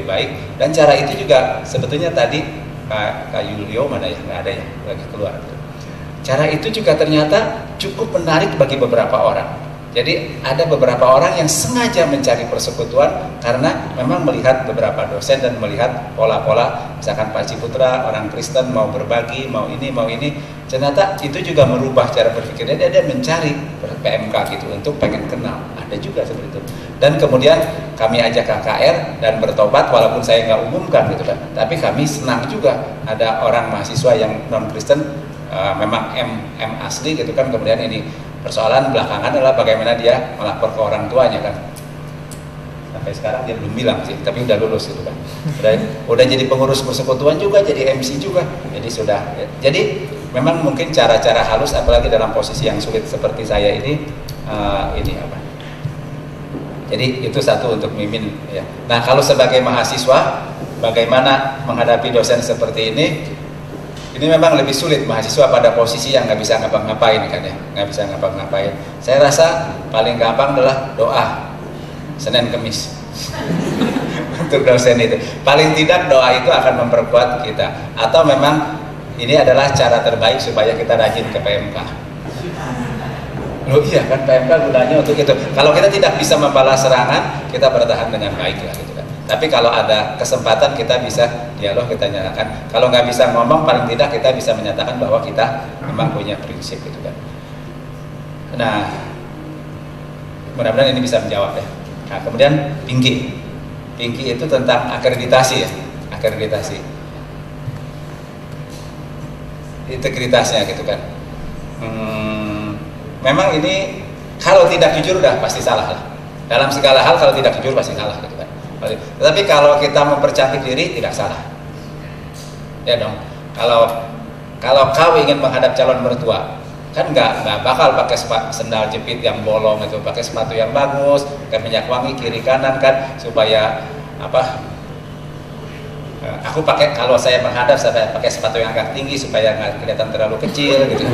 baik, dan cara itu juga sebetulnya tadi Kak Yulio mana ya, nggak ada ya, lagi keluar. Cara itu juga ternyata cukup menarik bagi beberapa orang. Jadi ada beberapa orang yang sengaja mencari persekutuan karena memang melihat beberapa dosen dan melihat pola-pola, misalkan Pak Ciputra, orang Kristen mau berbagi, mau ini, ternyata itu juga merubah cara berpikirnya. Dia mencari PMK gitu untuk pengen kenal, ada juga seperti itu. Dan kemudian kami ajak KKR dan bertobat, walaupun saya nggak umumkan gitu kan, tapi kami senang juga ada orang mahasiswa yang non Kristen, memang M asli gitu kan. Kemudian ini persoalan belakangan adalah bagaimana dia melapor ke orang tuanya kan. Sampai sekarang dia belum bilang sih, tapi udah lulus gitu kan. Udah jadi pengurus persekutuan juga, jadi MC juga. Jadi sudah. Jadi memang mungkin cara-cara halus, apalagi dalam posisi yang sulit seperti saya ini apa? Jadi itu satu untuk Mimin ya. Nah, kalau sebagai mahasiswa bagaimana menghadapi dosen seperti ini? Ini memang lebih sulit, mahasiswa pada posisi yang nggak bisa ngapa-ngapain kan ya, nggak bisa ngapa-ngapain. Saya rasa paling gampang adalah doa Senin Kemis untuk dosen itu. Paling tidak doa itu akan memperkuat kita. Atau memang ini adalah cara terbaik supaya kita rajin ke PMK. Loh iya kan, PMK gunanya untuk itu. Kalau kita tidak bisa membalas serangan, kita bertahan dengan baik lah gitu kan. Tapi kalau ada kesempatan kita bisa dialog, kita nyatakan. Kalau nggak bisa ngomong, paling tidak kita bisa menyatakan bahwa kita memang punya prinsip gitu kan. Nah, mudah-mudahan ini bisa menjawab ya. Nah, kemudian Pinky itu tentang akreditasi ya, akreditasi, integritasnya gitu kan. Memang ini Kalau tidak jujur udah pasti salah lah. Dalam segala hal kalau tidak jujur pasti salah gitu kan. Tetapi kalau kita mempercantik diri tidak salah. Ya dong. Kalau kau ingin menghadap calon mertua, kan nggak bakal pakai sendal jepit yang bolong itu, pakai sepatu yang bagus, kan minyak wangi kiri kanan kan, supaya apa? Aku pakai, kalau saya menghadap saya pakai sepatu yang agak tinggi supaya nggak kelihatan terlalu kecil gitu.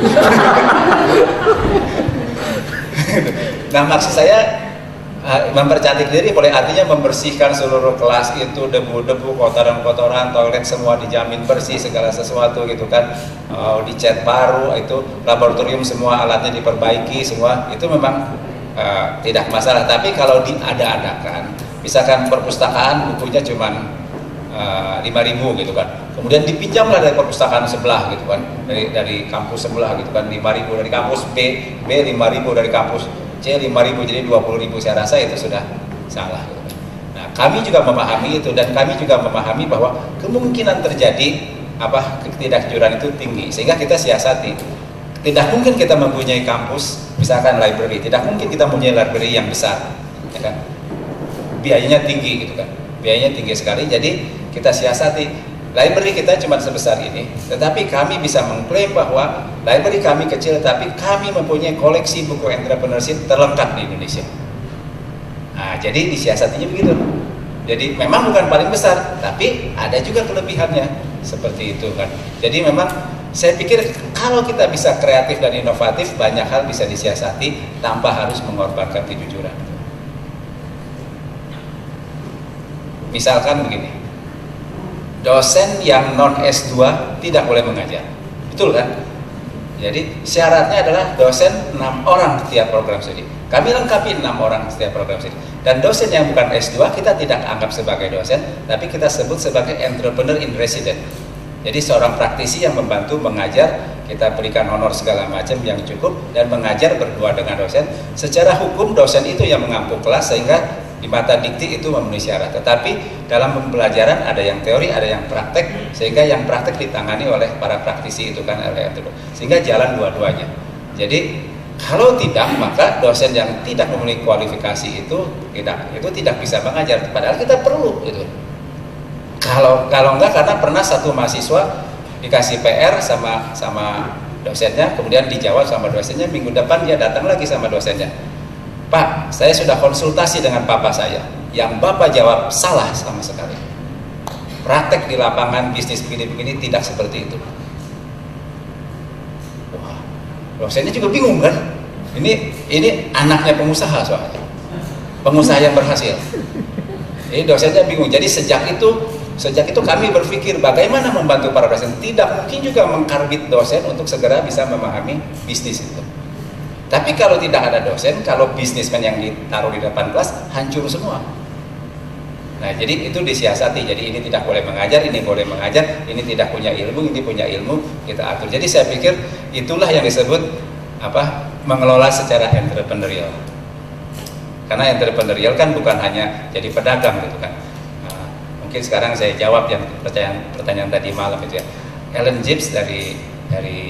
Nah maksud saya mempercantik diri boleh artinya membersihkan seluruh kelas itu, debu-debu, kotoran-kotoran, toilet semua dijamin bersih, segala sesuatu gitu kan, dicat baru, itu laboratorium semua alatnya diperbaiki semua, itu memang tidak masalah. Tapi kalau diada-adakan, misalkan perpustakaan bukunya cuman 5.000 gitu kan, kemudian dipinjamlah dari perpustakaan sebelah gitu kan, dari kampus sebelah gitu kan, 5.000 dari kampus B 5.000 dari kampus C 5.000, jadi 20.000, saya rasa itu sudah salah gitu kan. Nah kami juga memahami itu, dan kami juga memahami bahwa kemungkinan terjadi ketidakjujuran itu tinggi, sehingga kita siasati. Tidak mungkin kita mempunyai kampus misalkan library, tidak mungkin kita mempunyai library yang besar ya kan, biayanya tinggi gitu kan, biayanya tinggi sekali. Jadi kita siasati, library kita cuma sebesar ini, tetapi kami bisa mengklaim bahwa library kami kecil, tapi kami mempunyai koleksi buku entrepreneurship terlengkap di Indonesia. Nah, jadi disiasatinya begitu. Jadi memang bukan paling besar, tapi ada juga kelebihannya seperti itu kan. Jadi memang saya pikir kalau kita bisa kreatif dan inovatif, banyak hal bisa disiasati tanpa harus mengorbankan kejujuran. Misalkan begini, dosen yang non S2 tidak boleh mengajar, betul kan? Jadi syaratnya adalah dosen 6 orang setiap program studi. Kami lengkapi 6 orang setiap program studi. Dan dosen yang bukan S2 kita tidak anggap sebagai dosen, tapi kita sebut sebagai entrepreneur in resident. Jadi seorang praktisi yang membantu mengajar, kita berikan honor segala macam yang cukup, dan mengajar berdua dengan dosen. Secara hukum dosen itu yang mengampu kelas, sehingga di mata dikti itu memenuhi syarat. Tetapi dalam pembelajaran ada yang teori, ada yang praktek, sehingga yang praktek ditangani oleh para praktisi itu kan, sehingga jalan dua-duanya. Jadi kalau tidak, maka dosen yang tidak memenuhi kualifikasi itu tidak bisa mengajar. Padahal kita perlu itu. Kalau enggak, karena pernah satu mahasiswa dikasih PR sama dosennya, kemudian dijawab sama dosennya, minggu depan dia datang lagi sama dosennya, Pak, saya sudah konsultasi dengan bapak saya, yang bapak jawab salah sama sekali. Praktek di lapangan bisnis begini-begini tidak seperti itu. Wah, dosennya juga bingung kan? Ini anaknya pengusaha soalnya, pengusaha yang berhasil. Ini dosennya bingung. Jadi sejak itu kami berpikir bagaimana membantu para dosen. Tidak mungkin juga mengkarbit dosen untuk segera bisa memahami bisnis itu. Tapi kalau tidak ada dosen, kalau bisnismen yang ditaruh di depan kelas, hancur semua. Nah, jadi itu disiasati. Jadi ini tidak boleh mengajar, ini boleh mengajar, ini tidak punya ilmu, ini punya ilmu, kita atur. Jadi saya pikir itulah yang disebut mengelola secara entrepreneurial. Karena entrepreneurial kan bukan hanya jadi pedagang gitu kan. Nah, mungkin sekarang saya jawab yang pertanyaan tadi malam itu ya. Ellen Gibbs dari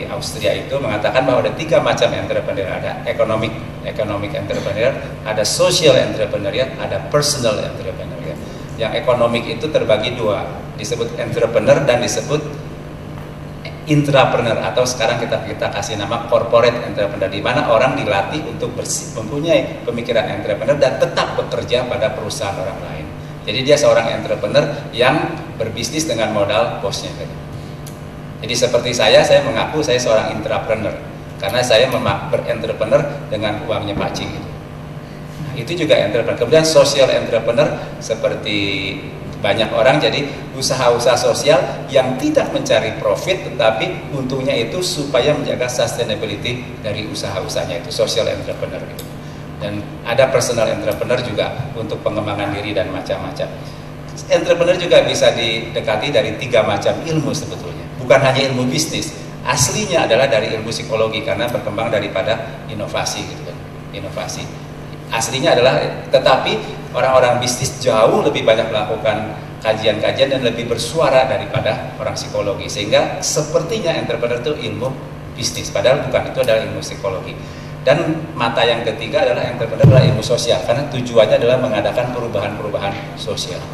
Austria itu mengatakan bahwa ada 3 macam entrepreneur, ada economic entrepreneur, ada social entrepreneur, ada personal entrepreneur. Yang ekonomik itu terbagi 2, disebut entrepreneur dan disebut intrapreneur, atau sekarang kita kasih nama corporate entrepreneur, di mana orang dilatih untuk mempunyai pemikiran entrepreneur dan tetap bekerja pada perusahaan orang lain. Jadi dia seorang entrepreneur yang berbisnis dengan modal bosnya. Jadi seperti saya mengaku saya seorang intrapreneur karena saya berentrepreneur dengan uangnya Pak Cing gitu. Nah, itu juga entrepreneur. Kemudian social entrepreneur seperti banyak orang, jadi usaha-usaha sosial yang tidak mencari profit tetapi untungnya itu supaya menjaga sustainability dari usaha-usahanya, itu social entrepreneur gitu. Dan ada personal entrepreneur juga untuk pengembangan diri dan macam-macam. Entrepreneur juga bisa didekati dari 3 macam ilmu sebetulnya. Bukan hanya ilmu bisnis, aslinya adalah dari ilmu psikologi karena berkembang daripada inovasi gitu kan. Inovasi aslinya adalah, tetapi orang-orang bisnis jauh lebih banyak melakukan kajian-kajian dan lebih bersuara daripada orang psikologi, sehingga sepertinya entrepreneur itu ilmu bisnis, padahal bukan, itu adalah ilmu psikologi. Dan mata yang ketiga adalah entrepreneur adalah ilmu sosial, karena tujuannya adalah mengadakan perubahan-perubahan sosial.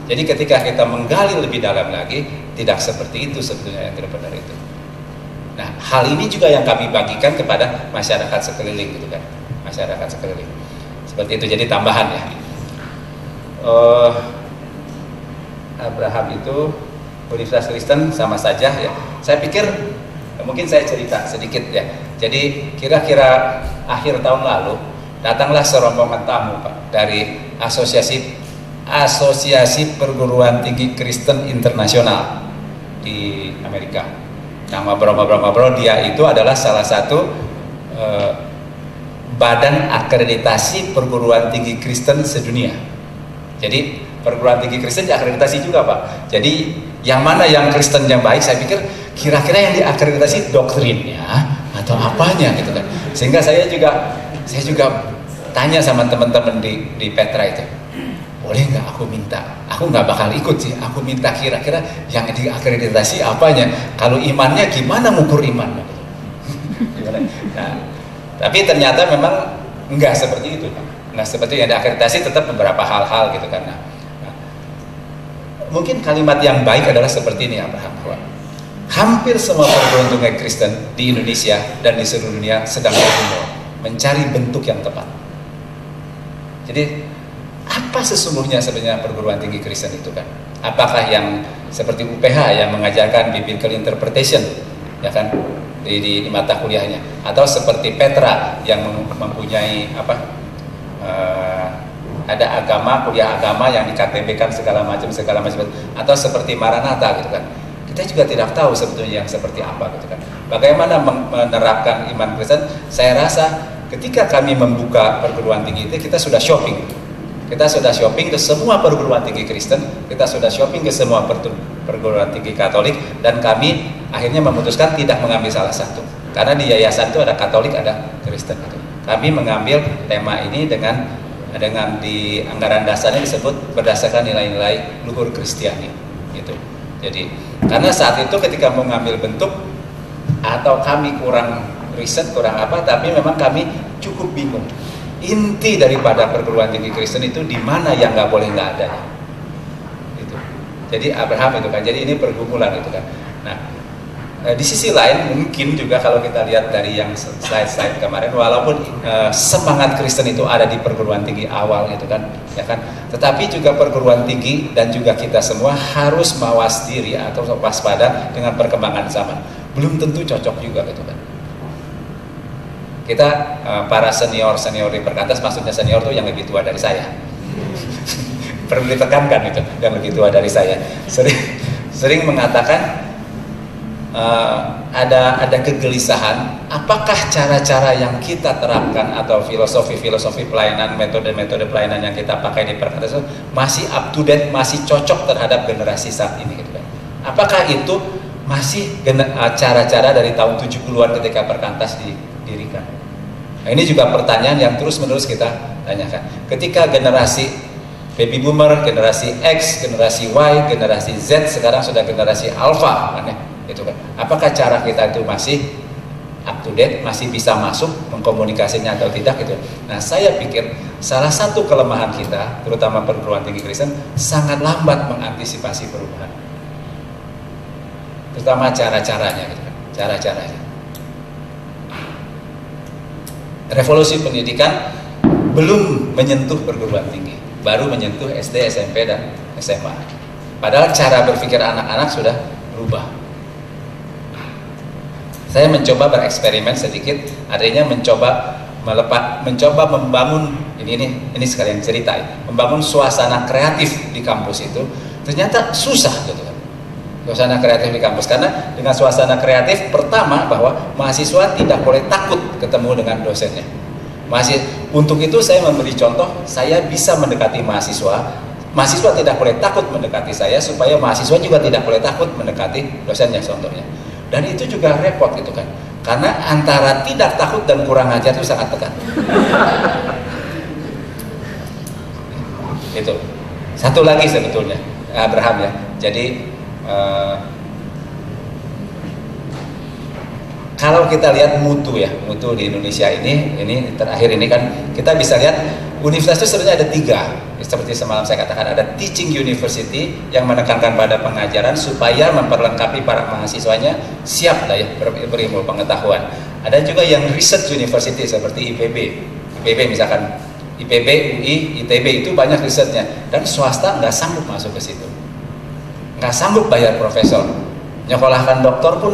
Jadi ketika kita menggali lebih dalam lagi, tidak seperti itu sebetulnya entrepreneur itu. Nah, hal ini juga yang kami bagikan kepada masyarakat sekeliling gitu kan, masyarakat sekeliling. Seperti itu, jadi tambahan ya. Abraham itu Universitas Kristen sama saja ya. Saya pikir mungkin saya cerita sedikit ya. Jadi kira-kira akhir tahun lalu datanglah serombongan tamu Pak dari Asosiasi Perguruan Tinggi Kristen Internasional di Amerika. Nah, ngobrol-ngobrol dia itu adalah salah satu badan akreditasi perguruan tinggi Kristen sedunia. Jadi perguruan tinggi Kristen diakreditasi juga Pak. Jadi yang mana yang Kristen yang baik, saya pikir kira-kira yang diakreditasi doktrinnya atau apanya gitu kan. Sehingga saya juga tanya sama teman-teman di Petra itu, boleh nggak aku minta? Aku nggak bakal ikut sih. Aku minta kira-kira yang diakreditasi apanya. Kalau imannya gimana ngukur iman? Nah, tapi ternyata memang nggak seperti itu, nggak seperti yang diakreditasi, tetap beberapa hal-hal gitu kan. Nah, mungkin kalimat yang baik adalah seperti ini Abraham, bahwa hampir semua perguruan tinggi Kristen di Indonesia dan di seluruh dunia sedang bergumul mencari bentuk yang tepat. Jadi apa sesungguhnya sebenarnya perguruan tinggi Kristen itu kan? Apakah yang seperti UPH yang mengajarkan biblical interpretation, ya kan, di mata kuliahnya, atau seperti Petra yang mempunyai ada agama, kuliah agama yang di-KTB-kan segala macam, atau seperti Maranatha gitu kan. Kita juga tidak tahu sebetulnya yang seperti apa gitu kan. Bagaimana menerapkan iman Kristen? Saya rasa ketika kami membuka perguruan tinggi itu, kita sudah shopping. Kita sudah shopping ke semua perguruan tinggi Kristen, kita sudah shopping ke semua perguruan tinggi Katolik, dan kami akhirnya memutuskan tidak mengambil salah satu. Karena di yayasan itu ada Katolik, ada Kristen gitu. Kami mengambil tema ini dengan di anggaran dasarnya disebut berdasarkan nilai-nilai luhur Kristiani gitu. Jadi karena saat itu ketika mau ngambil bentuk, atau kami kurang riset, kurang apa, tapi memang kami cukup bingung inti daripada perguruan tinggi Kristen itu di mana yang nggak boleh nggak ada gitu. Jadi Abraham itu kan, jadi ini pergumulan itu kan. Nah, di sisi lain mungkin juga kalau kita lihat dari yang slide kemarin, walaupun semangat Kristen itu ada di perguruan tinggi awal gitu kan, ya kan, tetapi juga perguruan tinggi dan juga kita semua harus mawas diri atau waspada dengan perkembangan zaman. Belum tentu cocok juga gitu kan. Kita para senior di Perkantas, maksudnya senior tuh yang lebih tua dari saya. Perlu ditekankan itu, yang lebih tua dari saya. Sering mengatakan ada kegelisahan, apakah cara-cara yang kita terapkan atau filosofi pelayanan, metode-metode pelayanan yang kita pakai di Perkantas itu masih up to date, masih cocok terhadap generasi saat ini gitu kan. Apakah itu masih cara-cara dari tahun 70-an ketika Perkantas didirikan? Nah, ini juga pertanyaan yang terus-menerus kita tanyakan. Ketika generasi baby boomer, generasi X, generasi Y, generasi Z, sekarang sudah generasi Alpha kan ya? Gitu kan. Apakah cara kita itu masih up to date, masih bisa masuk mengkomunikasinya atau tidak gitu. Nah, saya pikir salah satu kelemahan kita, terutama perguruan tinggi Kristen, sangat lambat mengantisipasi perubahan. Terutama cara-caranya gitu kan. Cara-caranya. Revolusi pendidikan belum menyentuh perguruan tinggi, baru menyentuh SD, SMP dan SMA. Padahal cara berpikir anak-anak sudah berubah. Saya mencoba bereksperimen sedikit, artinya mencoba membangun ini sekalian cerita, membangun suasana kreatif di kampus itu. Ternyata susah gitu kan, suasana kreatif di kampus, karena dengan suasana kreatif pertama bahwa mahasiswa tidak boleh takut ketemu dengan dosennya. Untuk itu saya memberi contoh, saya bisa mendekati mahasiswa tidak boleh takut mendekati saya, supaya mahasiswa juga tidak boleh takut mendekati dosennya contohnya. Dan itu juga repot gitu kan, karena antara tidak takut dan kurang ajar itu sangat dekat. Itu satu lagi sebetulnya Abraham ya. Jadi kalau kita lihat mutu ya, mutu di Indonesia ini terakhir ini kan kita bisa lihat universitas itu sebenarnya ada 3. Seperti semalam saya katakan, ada teaching university yang menekankan pada pengajaran supaya memperlengkapi para mahasiswanya siap lah ya berilmu pengetahuan. Ada juga yang research university seperti IPB misalkan, IPB, UI, ITB itu banyak risetnya, dan swasta nggak sanggup masuk ke situ, nggak sanggup bayar profesor, nyekolahkan doktor pun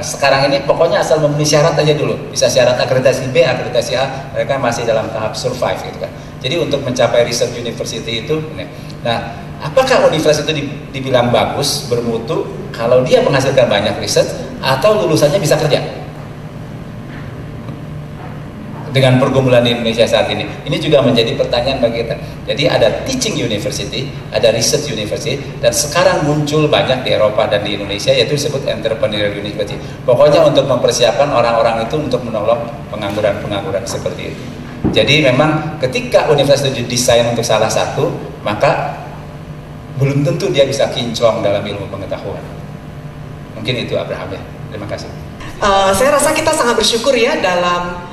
sekarang ini pokoknya asal memenuhi syarat aja dulu, bisa syarat akreditasi B, akreditasi A, mereka masih dalam tahap survive gitu kan. Jadi untuk mencapai research university itu, nah apakah universitas itu dibilang bagus, bermutu kalau dia menghasilkan banyak riset atau lulusannya bisa kerja? Dengan pergumulan di Indonesia saat ini juga menjadi pertanyaan bagi kita. Jadi ada teaching university, ada research university, dan sekarang muncul banyak di Eropa dan di Indonesia yaitu disebut entrepreneurial university. Pokoknya untuk mempersiapkan orang-orang itu untuk menolong pengangguran seperti itu. Jadi memang ketika universitas itu didesain untuk salah satu, maka belum tentu dia bisa kinclong dalam ilmu pengetahuan. Mungkin itu Abraham ya. Terima kasih. Saya rasa kita sangat bersyukur ya dalam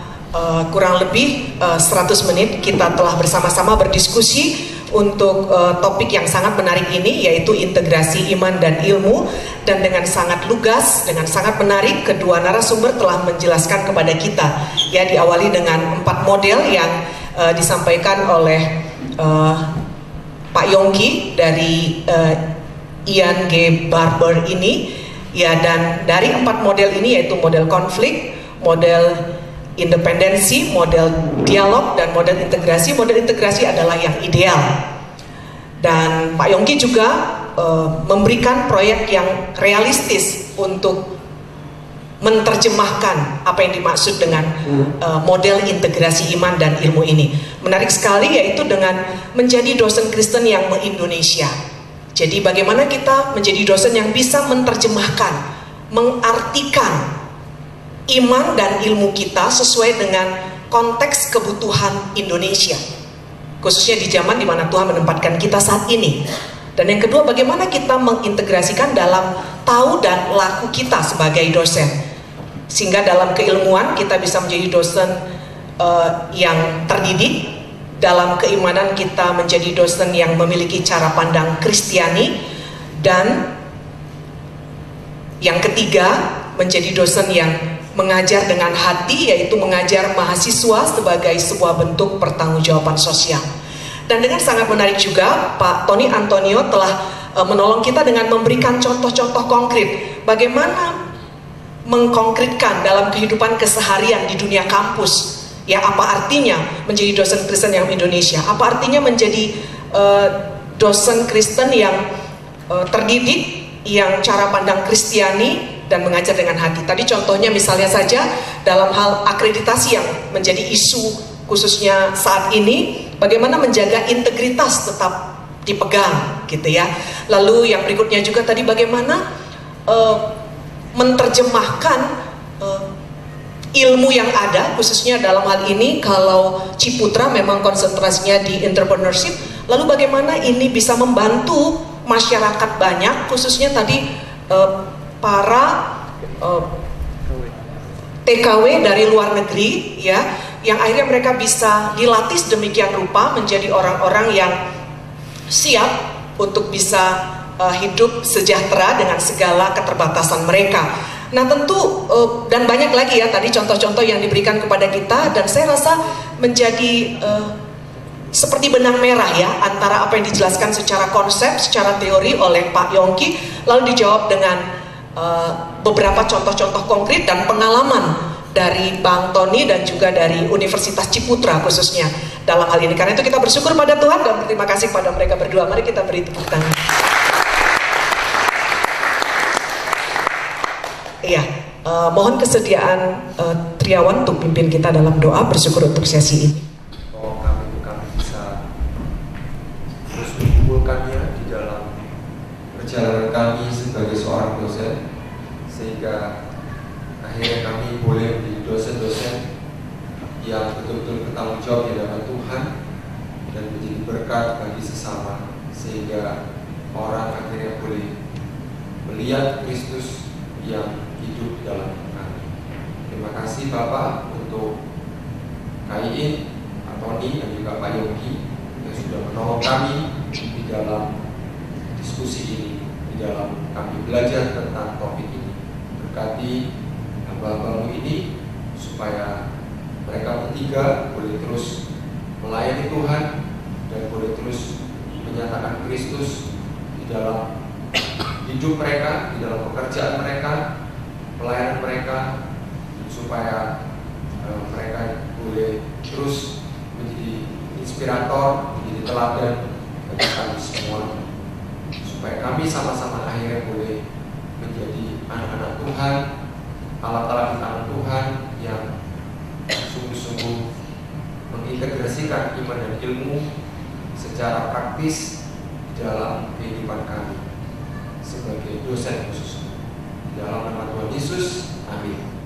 kurang lebih 100 menit kita telah bersama-sama berdiskusi untuk topik yang sangat menarik ini, yaitu integrasi iman dan ilmu. Dan dengan sangat lugas, dengan sangat menarik, kedua narasumber telah menjelaskan kepada kita ya, diawali dengan 4 model yang disampaikan oleh Pak Yongki dari Ian G. Barber ini ya. Dan dari 4 model ini, yaitu model konflik, model independensi, model dialog, dan model integrasi. Model integrasi adalah yang ideal. Dan Pak Yongki juga memberikan proyek yang realistis untuk menerjemahkan apa yang dimaksud dengan model integrasi iman dan ilmu ini. Menarik sekali, yaitu dengan menjadi dosen Kristen yang me-Indonesia. Jadi bagaimana kita menjadi dosen yang bisa menerjemahkan, mengartikan iman dan ilmu kita sesuai dengan konteks kebutuhan Indonesia, khususnya di zaman di mana Tuhan menempatkan kita saat ini. Dan yang kedua, bagaimana kita mengintegrasikan dalam tahu dan laku kita sebagai dosen, sehingga dalam keilmuan kita bisa menjadi dosen yang terdidik, dalam keimanan kita menjadi dosen yang memiliki cara pandang Kristiani, dan yang ketiga menjadi dosen yang mengajar dengan hati, yaitu mengajar mahasiswa sebagai sebuah bentuk pertanggungjawaban sosial. Dan dengan sangat menarik juga, Pak Tony Antonio telah menolong kita dengan memberikan contoh-contoh konkret bagaimana mengkonkretkan dalam kehidupan keseharian di dunia kampus. Ya, apa artinya menjadi dosen Kristen yang Indonesia? Apa artinya menjadi dosen Kristen yang terdidik, yang cara pandang Kristiani dan mengajar dengan hati. Tadi contohnya misalnya saja dalam hal akreditasi yang menjadi isu khususnya saat ini, bagaimana menjaga integritas tetap dipegang gitu ya. Lalu yang berikutnya juga tadi bagaimana menerjemahkan ilmu yang ada, khususnya dalam hal ini kalau Ciputra memang konsentrasinya di entrepreneurship, lalu bagaimana ini bisa membantu masyarakat banyak, khususnya tadi para TKW dari luar negeri ya, yang akhirnya mereka bisa dilatih demikian rupa menjadi orang-orang yang siap untuk bisa hidup sejahtera dengan segala keterbatasan mereka. Nah tentu dan banyak lagi ya tadi contoh-contoh yang diberikan kepada kita, dan saya rasa menjadi seperti benang merah ya antara apa yang dijelaskan secara konsep, secara teori oleh Pak Yongki, lalu dijawab dengan beberapa contoh-contoh konkret dan pengalaman dari Bang Tony dan juga dari Universitas Ciputra khususnya dalam hal ini. Karena itu kita bersyukur pada Tuhan dan berterima kasih pada mereka berdua. Mari kita beri tepuk tangan. Iya, mohon kesediaan Triawan untuk pimpin kita dalam doa bersyukur untuk sesi ini. Kami bisa terus mengumpulkannya di dalam perjalanan kami sebagai seorang dosen, sehingga akhirnya kami boleh menjadi dosen-dosen yang betul-betul bertanggung jawab di hadapan Tuhan dan menjadi berkat bagi sesama, sehingga orang akhirnya boleh melihat Kristus yang hidup dalam Terima kasih Bapak untuk Kaiin, Pak Tony, dan juga Pak Yogi yang sudah menolong kami di dalam diskusi ini, di dalam kami belajar tentang topik ini. Berkati hamba-hambamu ini supaya mereka bertiga boleh terus melayani Tuhan dan boleh terus menyatakan Kristus di dalam hidup mereka, di dalam pekerjaan mereka, pelayanan mereka, supaya mereka boleh terus menjadi inspirator, menjadi teladan bagi kami semua, supaya kami sama-sama akhirnya boleh menjadi anak-anak Tuhan, alat-alat di tangan Tuhan yang sungguh-sungguh mengintegrasikan iman dan ilmu secara praktis di dalam kehidupan kami sebagai dosen khusus. Dalam nama Tuhan Yesus, amin.